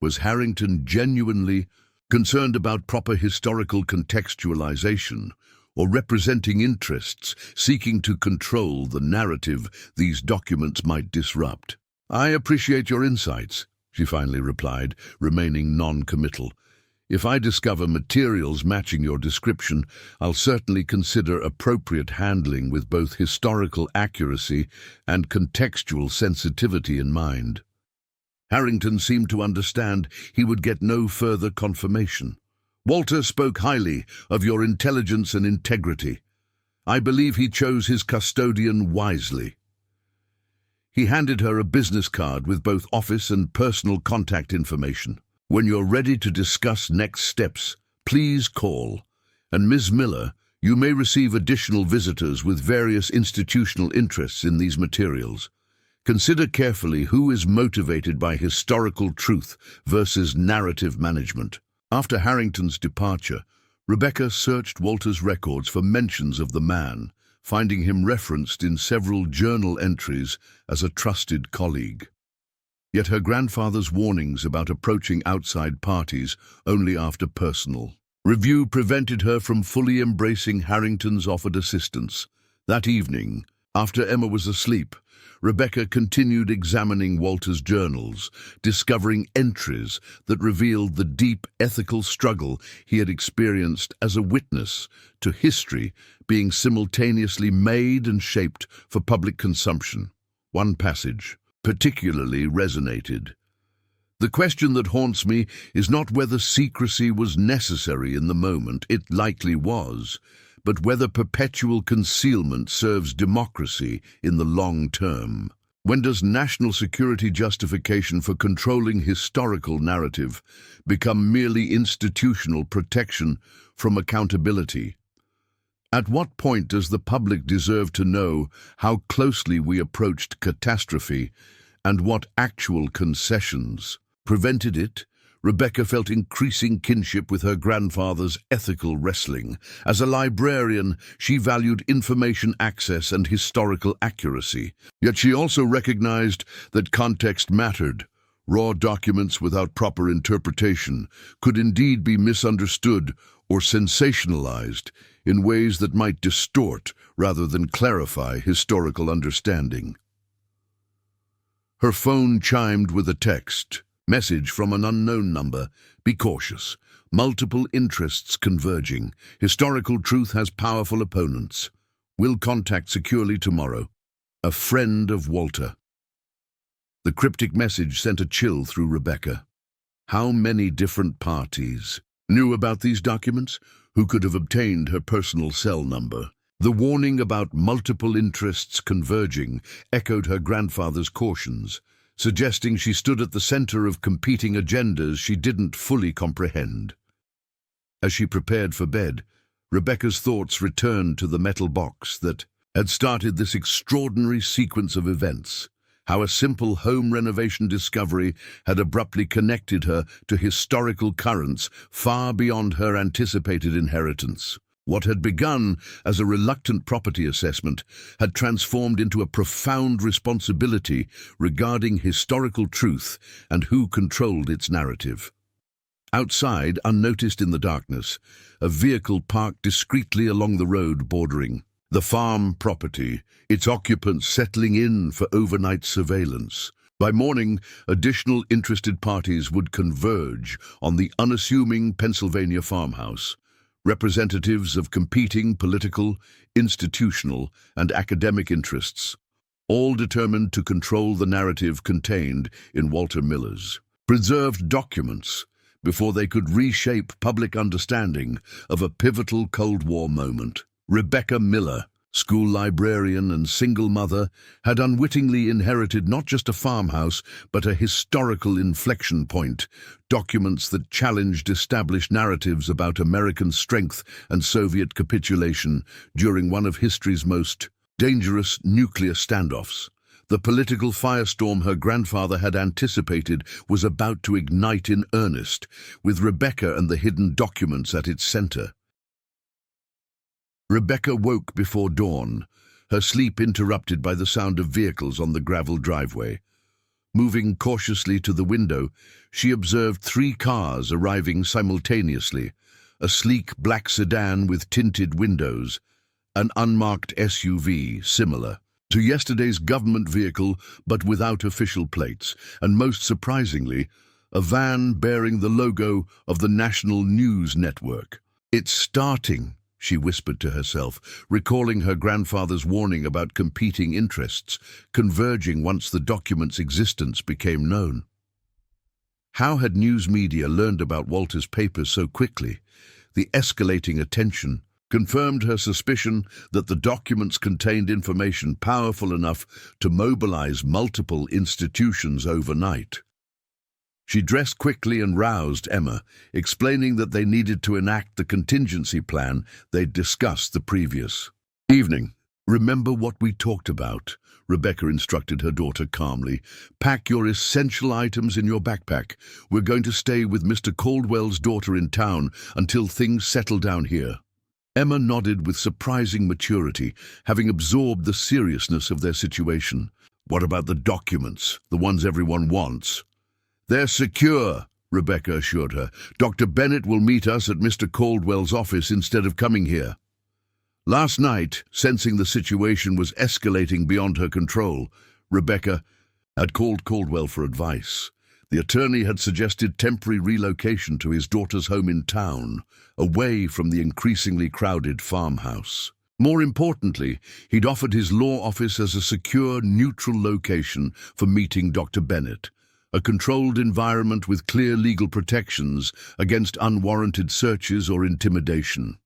Was Harrington genuinely concerned about proper historical contextualization, or representing interests seeking to control the narrative these documents might disrupt? I appreciate your insights, she finally replied, remaining non-committal. If I discover materials matching your description, I'll certainly consider appropriate handling with both historical accuracy and contextual sensitivity in mind. Harrington seemed to understand he would get no further confirmation. Walter spoke highly of your intelligence and integrity. I believe he chose his custodian wisely. He handed her a business card with both office and personal contact information. When you're ready to discuss next steps, please call. And Ms. Miller, you may receive additional visitors with various institutional interests in these materials. Consider carefully who is motivated by historical truth versus narrative management. After Harrington's departure, Rebecca searched Walter's records for mentions of the man, finding him referenced in several journal entries as a trusted colleague. Yet her grandfather's warnings about approaching outside parties only after personal review prevented her from fully embracing Harrington's offered assistance. That evening, after Emma was asleep, Rebecca continued examining Walter's journals, discovering entries that revealed the deep ethical struggle he had experienced as a witness to history being simultaneously made and shaped for public consumption. One passage particularly resonated. The question that haunts me is not whether secrecy was necessary in the moment, it likely was, but whether perpetual concealment serves democracy in the long term. When does national security justification for controlling historical narrative become merely institutional protection from accountability? At what point does the public deserve to know how closely we approached catastrophe and what actual concessions prevented it? Rebecca felt increasing kinship with her grandfather's ethical wrestling. As a librarian, she valued information access and historical accuracy. Yet she also recognized that context mattered. Raw documents without proper interpretation could indeed be misunderstood or sensationalized in ways that might distort rather than clarify historical understanding. Her phone chimed with a text. Message from an unknown number. Be cautious. Multiple interests converging. Historical truth has powerful opponents. Will contact securely tomorrow. A friend of Walter. The cryptic message sent a chill through Rebecca. How many different parties? Knew about these documents? Who could have obtained her personal cell number? The warning about multiple interests converging echoed her grandfather's cautions, suggesting she stood at the center of competing agendas she didn't fully comprehend. As she prepared for bed, Rebecca's thoughts returned to the metal box that had started this extraordinary sequence of events. How a simple home renovation discovery had abruptly connected her to historical currents far beyond her anticipated inheritance. What had begun as a reluctant property assessment had transformed into a profound responsibility regarding historical truth and who controlled its narrative. Outside, unnoticed in the darkness, a vehicle parked discreetly along the road bordering the farm property, its occupants settling in for overnight surveillance. By morning, additional interested parties would converge on the unassuming Pennsylvania farmhouse. Representatives of competing political, institutional, and academic interests, all determined to control the narrative contained in Walter Miller's preserved documents before they could reshape public understanding of a pivotal Cold War moment. Rebecca Miller, school librarian and single mother, had unwittingly inherited not just a farmhouse, but a historical inflection point, documents that challenged established narratives about American strength and Soviet capitulation during one of history's most dangerous nuclear standoffs. The political firestorm her grandfather had anticipated was about to ignite in earnest, with Rebecca and the hidden documents at its center. Rebecca woke before dawn, her sleep interrupted by the sound of vehicles on the gravel driveway. Moving cautiously to the window, she observed 3 cars arriving simultaneously, a sleek black sedan with tinted windows, an unmarked SUV similar to yesterday's government vehicle but without official plates, and most surprisingly, a van bearing the logo of the national news network. "It's starting," she whispered to herself, recalling her grandfather's warning about competing interests, converging once the document's existence became known. How had news media learned about Walter's papers so quickly? The escalating attention confirmed her suspicion that the documents contained information powerful enough to mobilize multiple institutions overnight. She dressed quickly and roused Emma, explaining that they needed to enact the contingency plan they'd discussed the previous evening. "Remember what we talked about," Rebecca instructed her daughter calmly. "Pack your essential items in your backpack. We're going to stay with Mr. Caldwell's daughter in town until things settle down here." Emma nodded with surprising maturity, having absorbed the seriousness of their situation. "What about the documents, the ones everyone wants?" "They're secure," Rebecca assured her. "Dr. Bennett will meet us at Mr. Caldwell's office instead of coming here." Last night, sensing the situation was escalating beyond her control, Rebecca had called Caldwell for advice. The attorney had suggested temporary relocation to his daughter's home in town, away from the increasingly crowded farmhouse. More importantly, he'd offered his law office as a secure, neutral location for meeting Dr. Bennett, a controlled environment with clear legal protections against unwarranted searches or intimidation.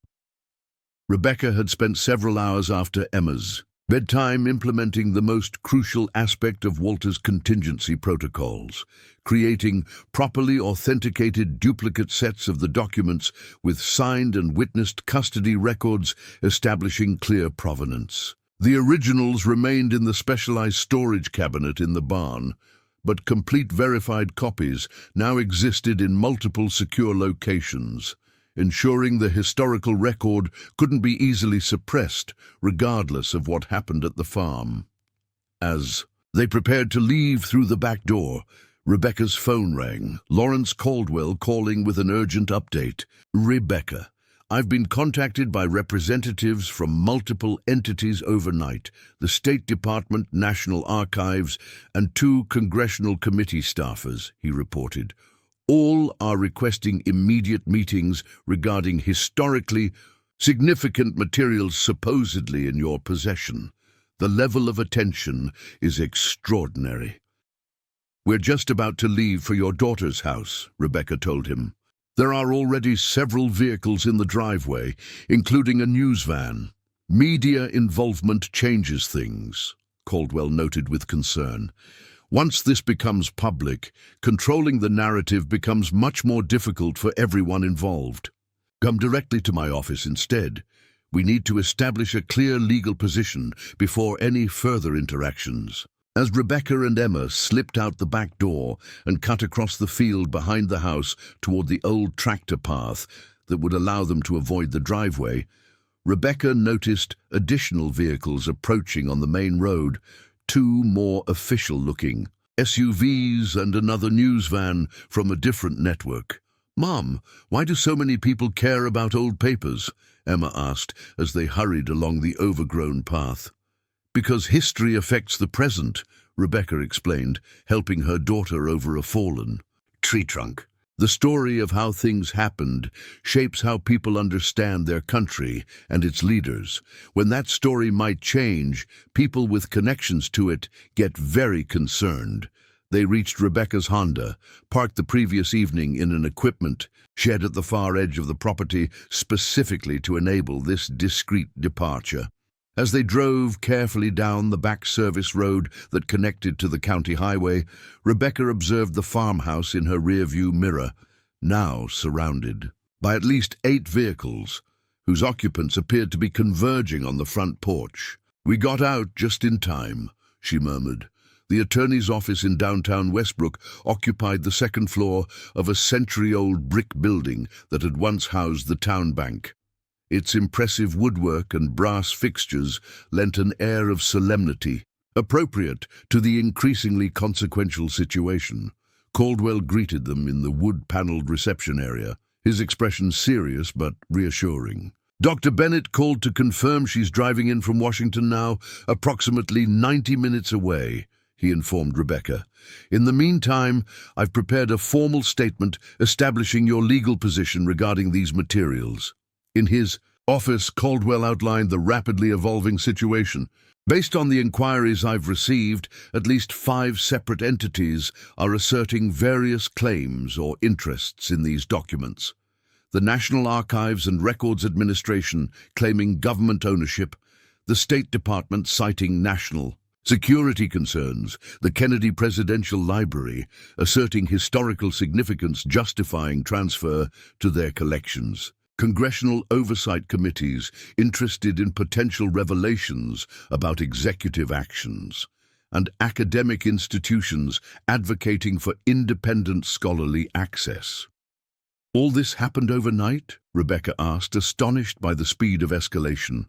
Rebecca had spent several hours after Emma's bedtime implementing the most crucial aspect of Walter's contingency protocols, creating properly authenticated duplicate sets of the documents with signed and witnessed custody records establishing clear provenance. The originals remained in the specialized storage cabinet in the barn, but complete verified copies now existed in multiple secure locations, ensuring the historical record couldn't be easily suppressed, regardless of what happened at the farm. As they prepared to leave through the back door, Rebecca's phone rang, Lawrence Caldwell calling with an urgent update. "Rebecca, I've been contacted by representatives from multiple entities overnight, the State Department, National Archives, and 2 congressional committee staffers," he reported. "All are requesting immediate meetings regarding historically significant materials supposedly in your possession. The level of attention is extraordinary." "We're just about to leave for your daughter's house," Rebecca told him. There are already several vehicles in the driveway, including a news van. Media involvement changes things, Caldwell noted with concern. Once this becomes public, controlling the narrative becomes much more difficult for everyone involved. Come directly to my office instead. We need to establish a clear legal position before any further interactions. As Rebecca and Emma slipped out the back door and cut across the field behind the house toward the old tractor path that would allow them to avoid the driveway, Rebecca noticed additional vehicles approaching on the main road, two more official-looking SUVs and another news van from a different network. "Mom, why do so many people care about old papers?" Emma asked as they hurried along the overgrown path. "Because history affects the present," Rebecca explained, helping her daughter over a fallen tree trunk. "The story of how things happened shapes how people understand their country and its leaders. When that story might change, people with connections to it get very concerned." They reached Rebecca's Honda, parked the previous evening in an equipment shed at the far edge of the property specifically to enable this discreet departure. As they drove carefully down the back service road that connected to the county highway, Rebecca observed the farmhouse in her rearview mirror, now surrounded by at least 8 vehicles, whose occupants appeared to be converging on the front porch. "We got out just in time," she murmured. The attorney's office in downtown Westbrook occupied the second floor of a century-old brick building that had once housed the town bank. Its impressive woodwork and brass fixtures lent an air of solemnity, appropriate to the increasingly consequential situation. Caldwell greeted them in the wood-paneled reception area, his expression serious but reassuring. "Dr. Bennett called to confirm she's driving in from Washington now, approximately 90 minutes away," he informed Rebecca. "In the meantime, I've prepared a formal statement establishing your legal position regarding these materials." In his office, Caldwell outlined the rapidly evolving situation. "Based on the inquiries I've received, at least 5 separate entities are asserting various claims or interests in these documents. The National Archives and Records Administration claiming government ownership, the State Department citing national security concerns, the Kennedy Presidential Library asserting historical significance justifying transfer to their collections. Congressional oversight committees interested in potential revelations about executive actions, and academic institutions advocating for independent scholarly access." "All this happened overnight?" Rebecca asked, astonished by the speed of escalation.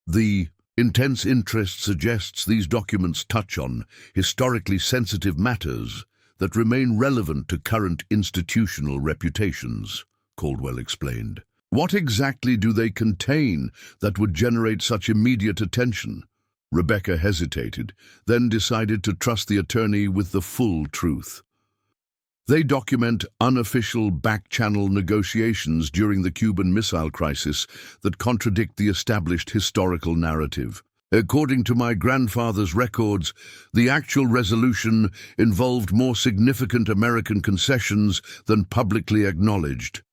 "The intense interest suggests these documents touch on historically sensitive matters that remain relevant to current institutional reputations," Caldwell explained. "What exactly do they contain that would generate such immediate attention?" Rebecca hesitated, then decided to trust the attorney with the full truth. "They document unofficial back-channel negotiations during the Cuban Missile Crisis that contradict the established historical narrative. According to my grandfather's records, the actual resolution involved more significant American concessions than publicly acknowledged.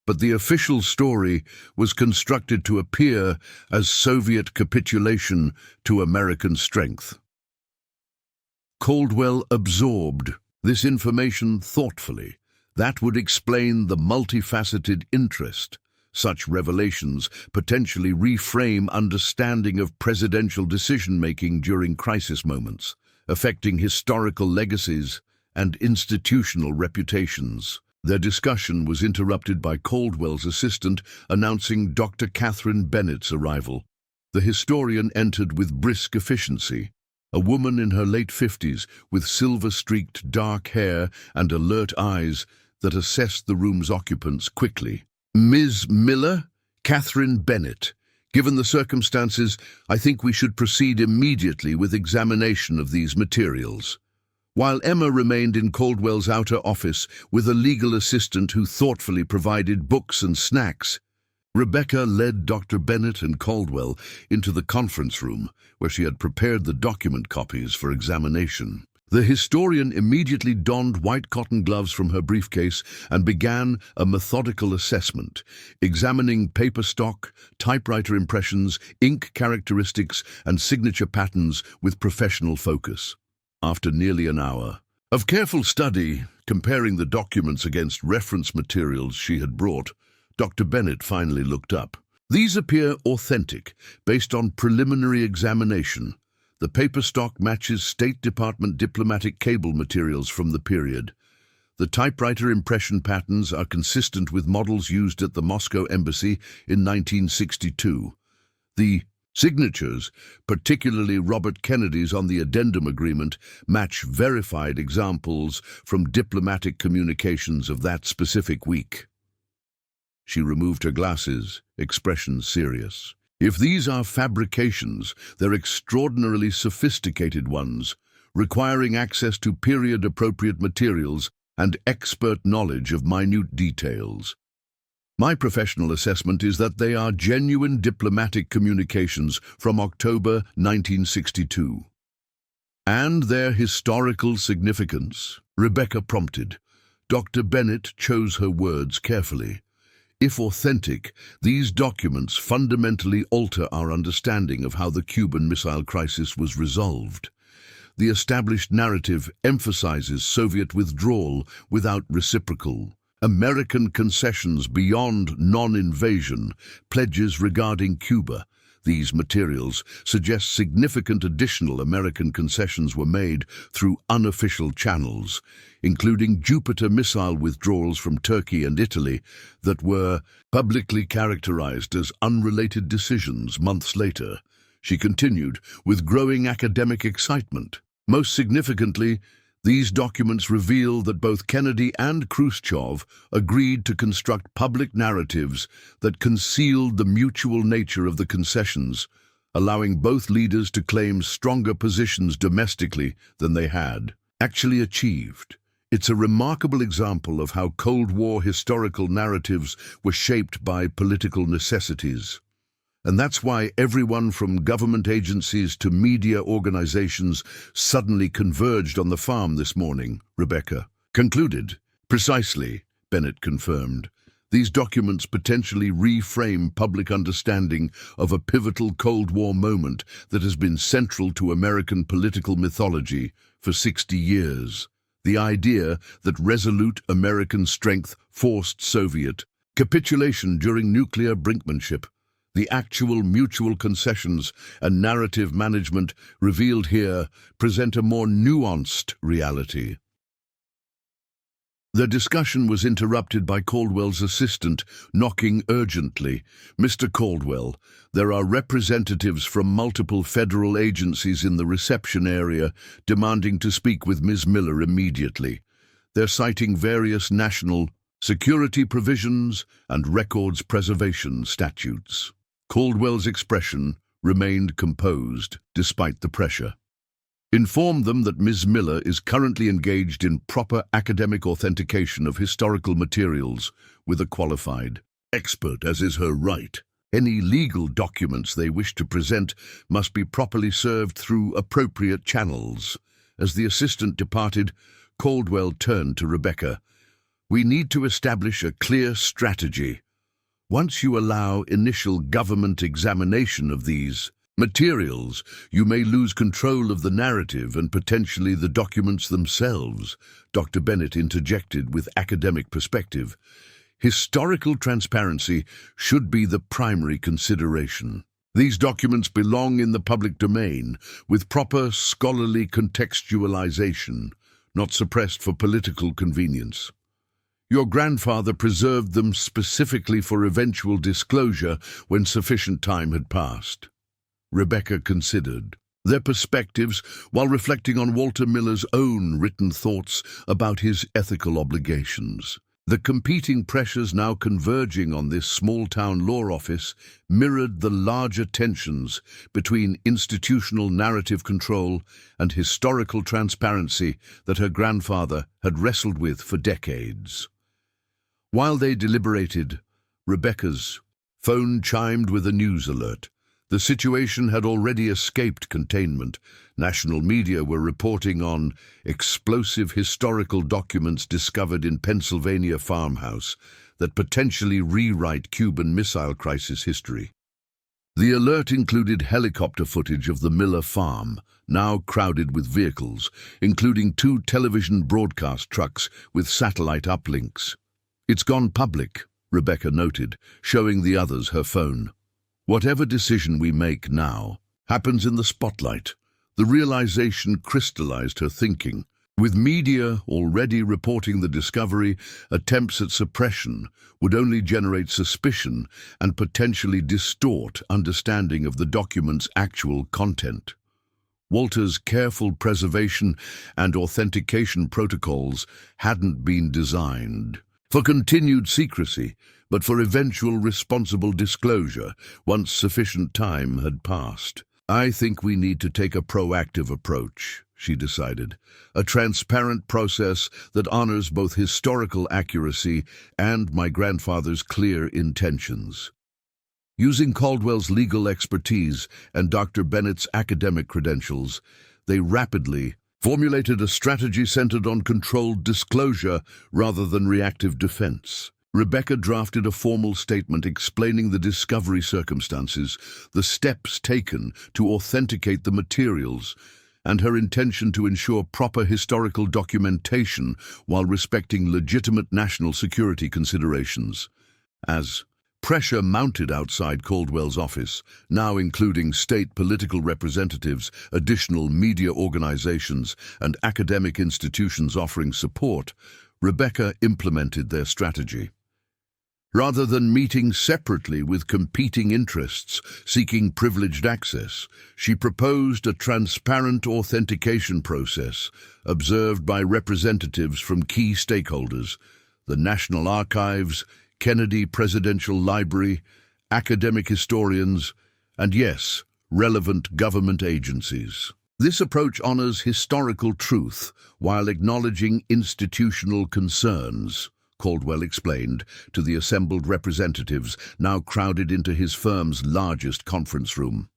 But the official story was constructed to appear as Soviet capitulation to American strength." Caldwell absorbed this information thoughtfully. That would explain the multifaceted interest. Such revelations potentially reframe understanding of presidential decision-making during crisis moments, affecting historical legacies and institutional reputations. Their discussion was interrupted by Caldwell's assistant announcing Dr. Catherine Bennett's arrival. The historian entered with brisk efficiency, a woman in her late 50s with silver-streaked dark hair and alert eyes that assessed the room's occupants quickly. "Ms. Miller, Catherine Bennett. Given the circumstances, I think we should proceed immediately with examination of these materials." While Emma remained in Caldwell's outer office with a legal assistant who thoughtfully provided books and snacks, Rebecca led Dr. Bennett and Caldwell into the conference room where she had prepared the document copies for examination. The historian immediately donned white cotton gloves from her briefcase and began a methodical assessment, examining paper stock, typewriter impressions, ink characteristics, and signature patterns with professional focus. After nearly an hour of careful study, comparing the documents against reference materials she had brought, Dr. Bennett finally looked up. These appear authentic, based on preliminary examination. The paper stock matches State Department diplomatic cable materials from the period. The typewriter impression patterns are consistent with models used at the Moscow Embassy in 1962. The signatures, particularly Robert Kennedy's on the addendum agreement, match verified examples from diplomatic communications of that specific week. She removed her glasses, expression serious. If these are fabrications, they're extraordinarily sophisticated ones, requiring access to period-appropriate materials and expert knowledge of minute details. My professional assessment is that they are genuine diplomatic communications from October 1962. And their historical significance, Rebecca prompted. Dr. Bennett chose her words carefully. If authentic, these documents fundamentally alter our understanding of how the Cuban Missile Crisis was resolved. The established narrative emphasizes Soviet withdrawal without reciprocal, American concessions beyond non-invasion, pledges regarding Cuba. These materials suggest significant additional American concessions were made through unofficial channels, including Jupiter missile withdrawals from Turkey and Italy that were publicly characterized as unrelated decisions months later. She continued, with growing academic excitement. Most significantly, these documents reveal that both Kennedy and Khrushchev agreed to construct public narratives that concealed the mutual nature of the concessions, allowing both leaders to claim stronger positions domestically than they had actually achieved. It's a remarkable example of how Cold War historical narratives were shaped by political necessities. And that's why everyone from government agencies to media organizations suddenly converged on the farm this morning, Rebecca concluded. Precisely, Bennett confirmed. These documents potentially reframe public understanding of a pivotal Cold War moment that has been central to American political mythology for 60 years. The idea that resolute American strength forced Soviet capitulation during nuclear brinkmanship. The actual mutual concessions and narrative management revealed here present a more nuanced reality. The discussion was interrupted by Caldwell's assistant, knocking urgently. "Mr. Caldwell, there are representatives from multiple federal agencies in the reception area demanding to speak with Ms. Miller immediately. They're citing various national security provisions and records preservation statutes." Caldwell's expression remained composed despite the pressure. "Inform them that Ms. Miller is currently engaged in proper academic authentication of historical materials with a qualified expert, as is her right. Any legal documents they wish to present must be properly served through appropriate channels." As the assistant departed, Caldwell turned to Rebecca. "We need to establish a clear strategy. Once you allow initial government examination of these materials, you may lose control of the narrative and potentially the documents themselves," Dr. Bennett interjected with academic perspective. "Historical transparency should be the primary consideration. These documents belong in the public domain, with proper scholarly contextualization, not suppressed for political convenience. Your grandfather preserved them specifically for eventual disclosure when sufficient time had passed." Rebecca considered their perspectives while reflecting on Walter Miller's own written thoughts about his ethical obligations. The competing pressures now converging on this small-town law office mirrored the larger tensions between institutional narrative control and historical transparency that her grandfather had wrestled with for decades. While they deliberated, Rebecca's phone chimed with a news alert. The situation had already escaped containment. National media were reporting on explosive historical documents discovered in Pennsylvania farmhouse that potentially rewrite Cuban Missile Crisis history. The alert included helicopter footage of the Miller farm, now crowded with vehicles, including 2 television broadcast trucks with satellite uplinks. "It's gone public," Rebecca noted, showing the others her phone. "Whatever decision we make now happens in the spotlight." The realization crystallized her thinking. With media already reporting the discovery, attempts at suppression would only generate suspicion and potentially distort understanding of the document's actual content. Walter's careful preservation and authentication protocols hadn't been designed for continued secrecy, but for eventual responsible disclosure once sufficient time had passed. "I think we need to take a proactive approach," she decided, "a transparent process that honors both historical accuracy and my grandfather's clear intentions." Using Caldwell's legal expertise and Dr. Bennett's academic credentials, they rapidly formulated a strategy centered on controlled disclosure rather than reactive defense. Rebecca drafted a formal statement explaining the discovery circumstances, the steps taken to authenticate the materials, and her intention to ensure proper historical documentation while respecting legitimate national security considerations. As pressure mounted outside Caldwell's office, now including state political representatives, additional media organizations, and academic institutions offering support, Rebecca implemented their strategy. Rather than meeting separately with competing interests seeking privileged access, she proposed a transparent authentication process observed by representatives from key stakeholders: the National Archives, Kennedy Presidential Library, academic historians, and yes, relevant government agencies. This approach honors historical truth while acknowledging institutional concerns, Caldwell explained to the assembled representatives now crowded into his firm's largest conference room.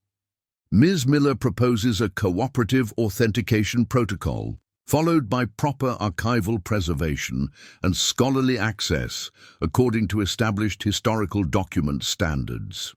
Ms. Miller proposes a cooperative authentication protocol, followed by proper archival preservation and scholarly access according to established historical document standards.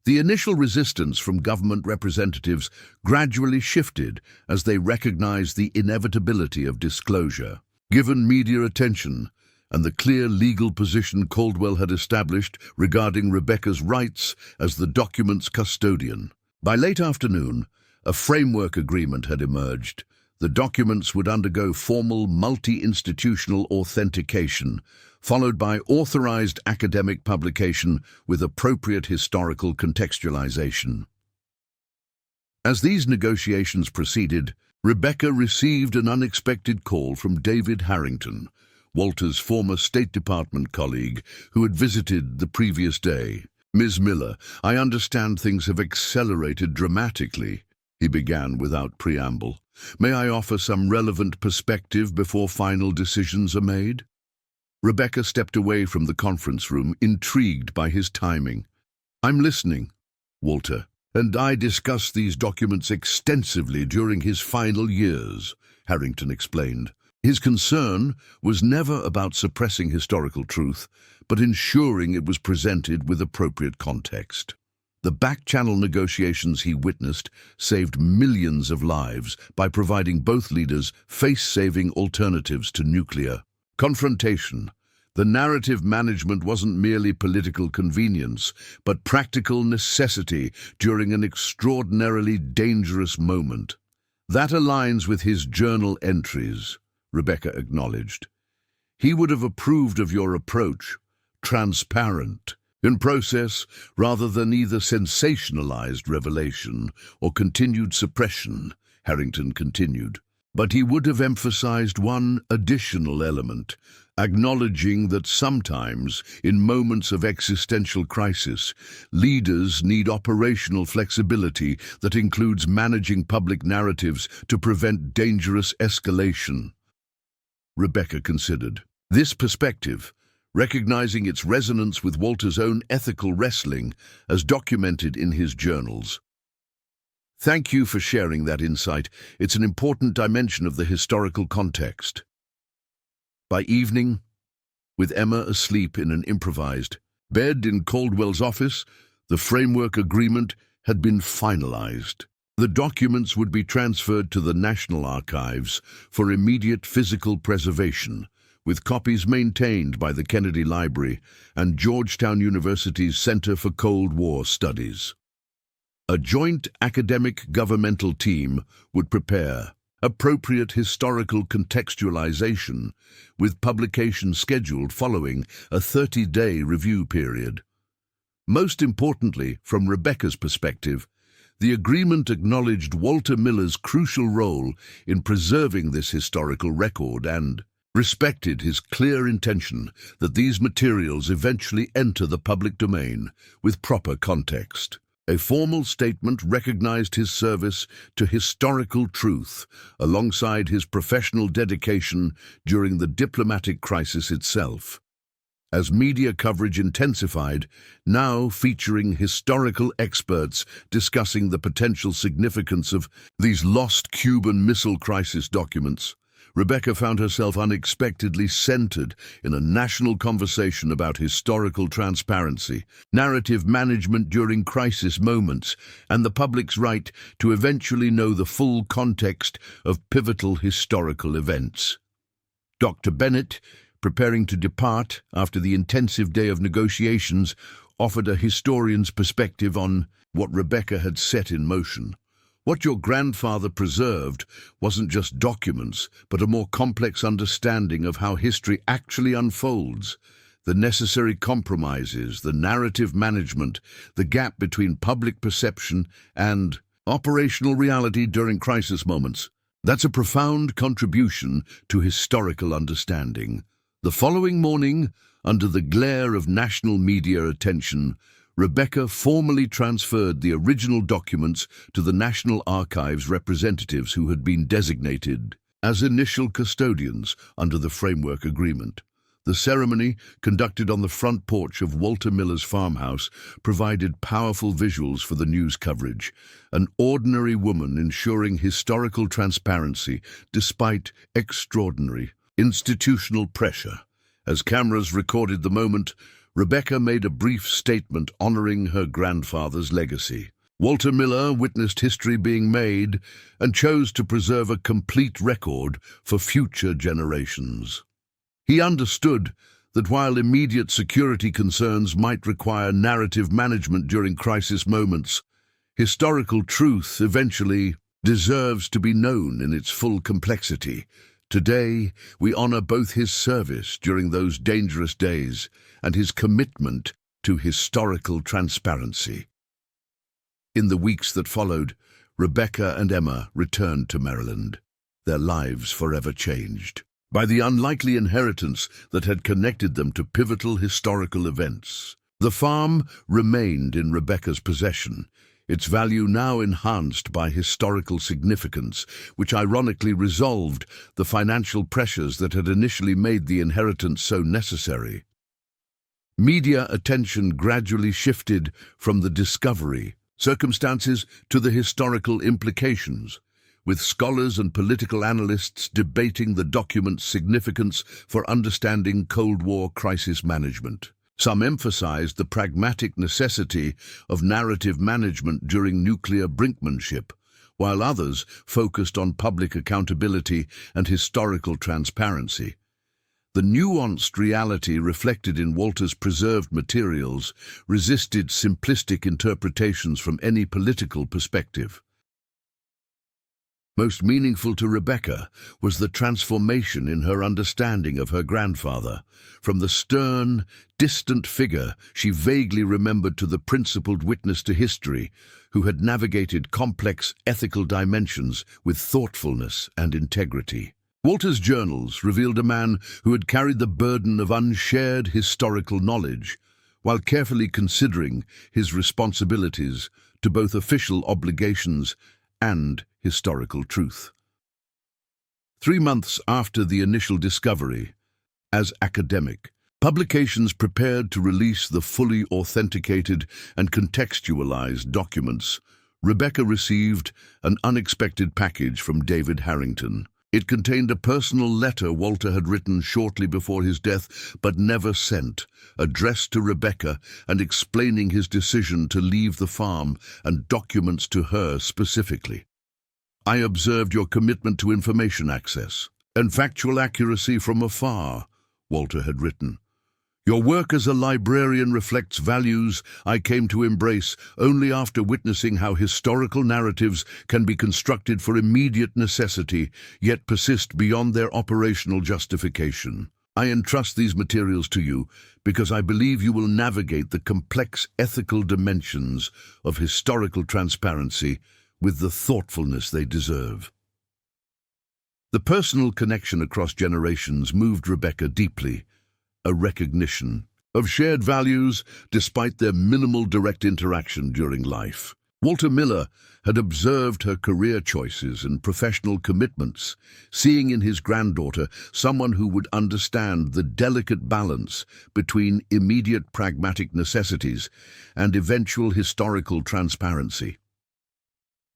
The initial resistance from government representatives gradually shifted as they recognized the inevitability of disclosure. Given media attention and the clear legal position Caldwell had established regarding Rebecca's rights as the document's custodian, by late afternoon, a framework agreement had emerged. The documents would undergo formal multi-institutional authentication, followed by authorized academic publication with appropriate historical contextualization. As these negotiations proceeded, Rebecca received an unexpected call from David Harrington, Walter's former State Department colleague who had visited the previous day. "Ms. Miller, I understand things have accelerated dramatically," he began without preamble. "May I offer some relevant perspective before final decisions are made?" Rebecca stepped away from the conference room, intrigued by his timing. "I'm listening, Walter, and I discussed these documents extensively during his final years," Harrington explained. His concern was never about suppressing historical truth, but ensuring it was presented with appropriate context. The back-channel negotiations he witnessed saved millions of lives by providing both leaders face-saving alternatives to nuclear confrontation. The narrative management wasn't merely political convenience, but practical necessity during an extraordinarily dangerous moment. "That aligns with his journal entries," Rebecca acknowledged. "He would have approved of your approach, transparent in process rather than either sensationalized revelation or continued suppression," Harrington continued. "But he would have emphasized one additional element, acknowledging that sometimes, in moments of existential crisis, leaders need operational flexibility that includes managing public narratives to prevent dangerous escalation." Rebecca considered. This perspective, recognizing its resonance with Walter's own ethical wrestling as documented in his journals. Thank you for sharing that insight. It's an important dimension of the historical context. By evening, with Emma asleep in an improvised bed in Caldwell's office, the framework agreement had been finalized. The documents would be transferred to the National Archives for immediate physical preservation, with copies maintained by the Kennedy Library and Georgetown University's Center for Cold War Studies. A joint academic governmental team would prepare appropriate historical contextualization, with publication scheduled following a 30-day review period. Most importantly, from Rebecca's perspective, the agreement acknowledged Walter Miller's crucial role in preserving this historical record and respected his clear intention that these materials eventually enter the public domain with proper context. A formal statement recognized his service to historical truth alongside his professional dedication during the diplomatic crisis itself. As media coverage intensified, now featuring historical experts discussing the potential significance of these lost Cuban Missile Crisis documents, Rebecca found herself unexpectedly centered in a national conversation about historical transparency, narrative management during crisis moments, and the public's right to eventually know the full context of pivotal historical events. Dr. Bennett, preparing to depart after the intensive day of negotiations, offered a historian's perspective on what Rebecca had set in motion. What your grandfather preserved wasn't just documents, but a more complex understanding of how history actually unfolds. The necessary compromises, the narrative management, the gap between public perception and operational reality during crisis moments. That's a profound contribution to historical understanding. The following morning, under the glare of national media attention, Rebecca formally transferred the original documents to the National Archives representatives who had been designated as initial custodians under the framework agreement. The ceremony, conducted on the front porch of Walter Miller's farmhouse, provided powerful visuals for the news coverage. An ordinary woman ensuring historical transparency despite extraordinary institutional pressure. As cameras recorded the moment, Rebecca made a brief statement honoring her grandfather's legacy. Walter Miller witnessed history being made and chose to preserve a complete record for future generations. He understood that while immediate security concerns might require narrative management during crisis moments, historical truth eventually deserves to be known in its full complexity. Today, we honor both his service during those dangerous days and his commitment to historical transparency. In the weeks that followed, Rebecca and Emma returned to Maryland, their lives forever changed by the unlikely inheritance that had connected them to pivotal historical events. The farm remained in Rebecca's possession, its value now enhanced by historical significance, which ironically resolved the financial pressures that had initially made the inheritance so necessary. Media attention gradually shifted from the discovery circumstances to the historical implications, with scholars and political analysts debating the document's significance for understanding Cold War crisis management. Some emphasized the pragmatic necessity of narrative management during nuclear brinkmanship, while others focused on public accountability and historical transparency. The nuanced reality reflected in Walter's preserved materials resisted simplistic interpretations from any political perspective. Most meaningful to Rebecca was the transformation in her understanding of her grandfather, from the stern, distant figure she vaguely remembered to the principled witness to history who had navigated complex ethical dimensions with thoughtfulness and integrity. Walter's journals revealed a man who had carried the burden of unshared historical knowledge, while carefully considering his responsibilities to both official obligations and historical truth. 3 months after the initial discovery, as academic, Publications prepared to release the fully authenticated and contextualized documents. Rebecca received an unexpected package from David Harrington. It contained a personal letter Walter had written shortly before his death but never sent, addressed to Rebecca and explaining his decision to leave the farm and documents to her specifically. "I observed your commitment to information access and factual accuracy from afar," Walter had written. "Your work as a librarian reflects values I came to embrace only after witnessing how historical narratives can be constructed for immediate necessity, yet persist beyond their operational justification. I entrust these materials to you because I believe you will navigate the complex ethical dimensions of historical transparency with the thoughtfulness they deserve." The personal connection across generations moved Rebecca deeply, a recognition of shared values despite their minimal direct interaction during life. Walter Miller had observed her career choices and professional commitments, seeing in his granddaughter someone who would understand the delicate balance between immediate pragmatic necessities and eventual historical transparency.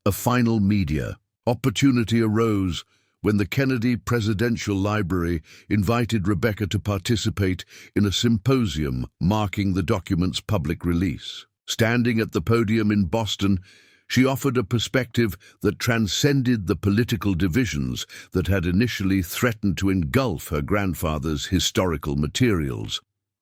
A final media opportunity arose when the Kennedy Presidential Library invited Rebecca to participate in a symposium marking the document's public release. Standing at the podium in Boston, she offered a perspective that transcended the political divisions that had initially threatened to engulf her grandfather's historical materials.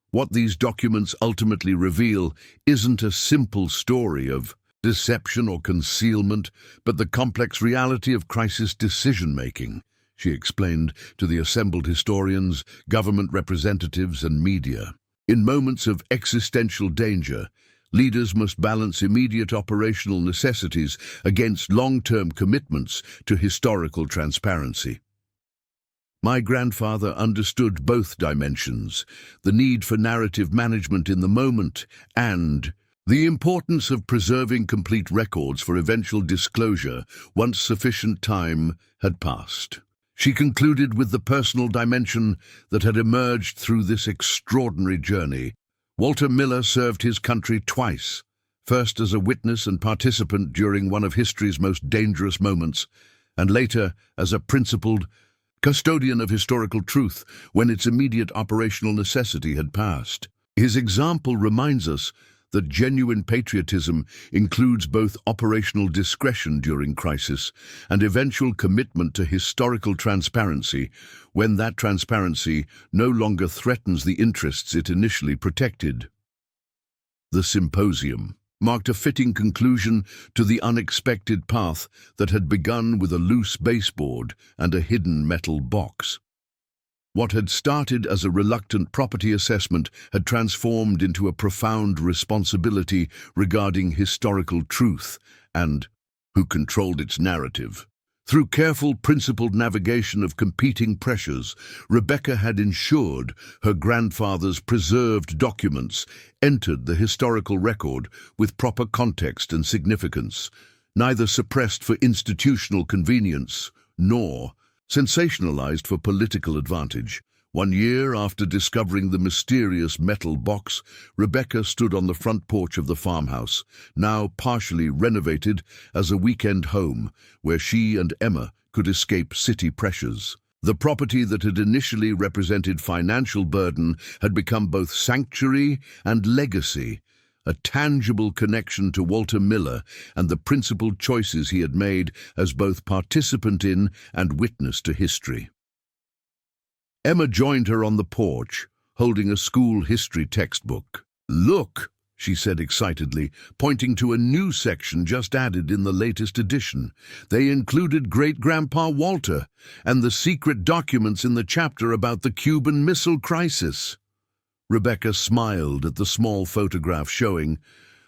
What these documents ultimately reveal isn't a simple story of deception or concealment, but the complex reality of crisis decision-making, she explained to the assembled historians, government representatives, and media. In moments of existential danger, leaders must balance immediate operational necessities against long-term commitments to historical transparency. My grandfather understood both dimensions, the need for narrative management in the moment and the importance of preserving complete records for eventual disclosure once sufficient time had passed. She concluded with the personal dimension that had emerged through this extraordinary journey. Walter Miller served his country twice, first as a witness and participant during one of history's most dangerous moments, and later as a principled custodian of historical truth when its immediate operational necessity had passed. His example reminds us that genuine patriotism includes both operational discretion during crisis and eventual commitment to historical transparency when that transparency no longer threatens the interests it initially protected. The symposium marked a fitting conclusion to the unexpected path that had begun with a loose baseboard and a hidden metal box. What had started as a reluctant property assessment had transformed into a profound responsibility regarding historical truth and who controlled its narrative. Through careful, principled navigation of competing pressures, Rebecca had ensured her grandfather's preserved documents entered the historical record with proper context and significance, neither suppressed for institutional convenience nor sensationalized for political advantage. 1 year after discovering the mysterious metal box, Rebecca stood on the front porch of the farmhouse, now partially renovated as a weekend home where she and Emma could escape city pressures. The property that had initially represented financial burden had become both sanctuary and legacy, a tangible connection to Walter Miller and the principled choices he had made as both participant in and witness to history. Emma joined her on the porch, holding a school history textbook. "Look," she said excitedly, pointing to a new section just added in the latest edition. They included Great-Grandpa Walter and the secret documents in the chapter about the Cuban Missile Crisis. Rebecca smiled at the small photograph showing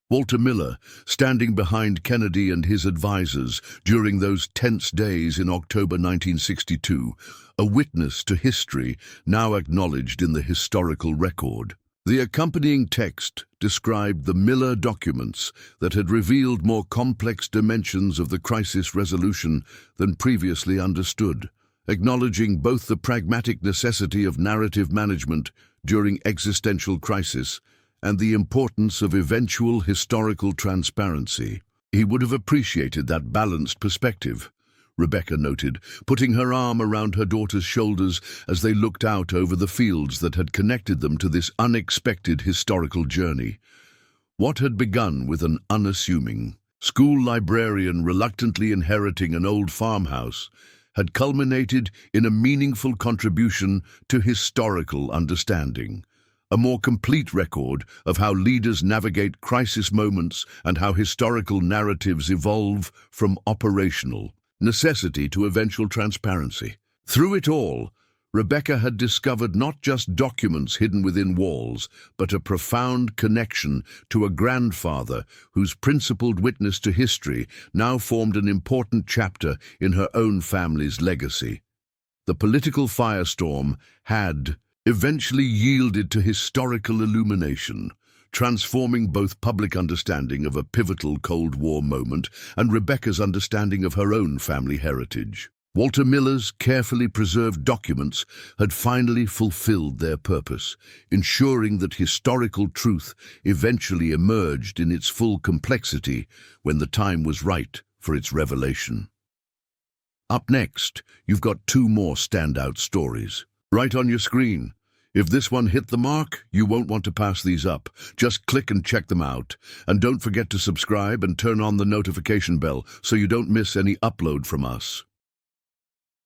Walter Miller standing behind Kennedy and his advisors during those tense days in October 1962, a witness to history now acknowledged in the historical record. The accompanying text described the Miller documents that had revealed more complex dimensions of the crisis resolution than previously understood, acknowledging both the pragmatic necessity of narrative management during existential crisis and the importance of eventual historical transparency. He would have appreciated that balanced perspective, Rebecca noted, putting her arm around her daughter's shoulders as they looked out over the fields that had connected them to this unexpected historical journey. What had begun with an unassuming school librarian reluctantly inheriting an old farmhouse had culminated in a meaningful contribution to historical understanding, a more complete record of how leaders navigate crisis moments and how historical narratives evolve from operational necessity to eventual transparency. Through it all, Rebecca had discovered not just documents hidden within walls, but a profound connection to a grandfather whose principled witness to history now formed an important chapter in her own family's legacy. The political firestorm had eventually yielded to historical illumination, transforming both public understanding of a pivotal Cold War moment and Rebecca's understanding of her own family heritage. Walter Miller's carefully preserved documents had finally fulfilled their purpose, ensuring that historical truth eventually emerged in its full complexity when the time was right for its revelation. Up next, you've got two more standout stories, right on your screen. If this one hit the mark, you won't want to pass these up. Just click and check them out. And don't forget to subscribe and turn on the notification bell so you don't miss any upload from us.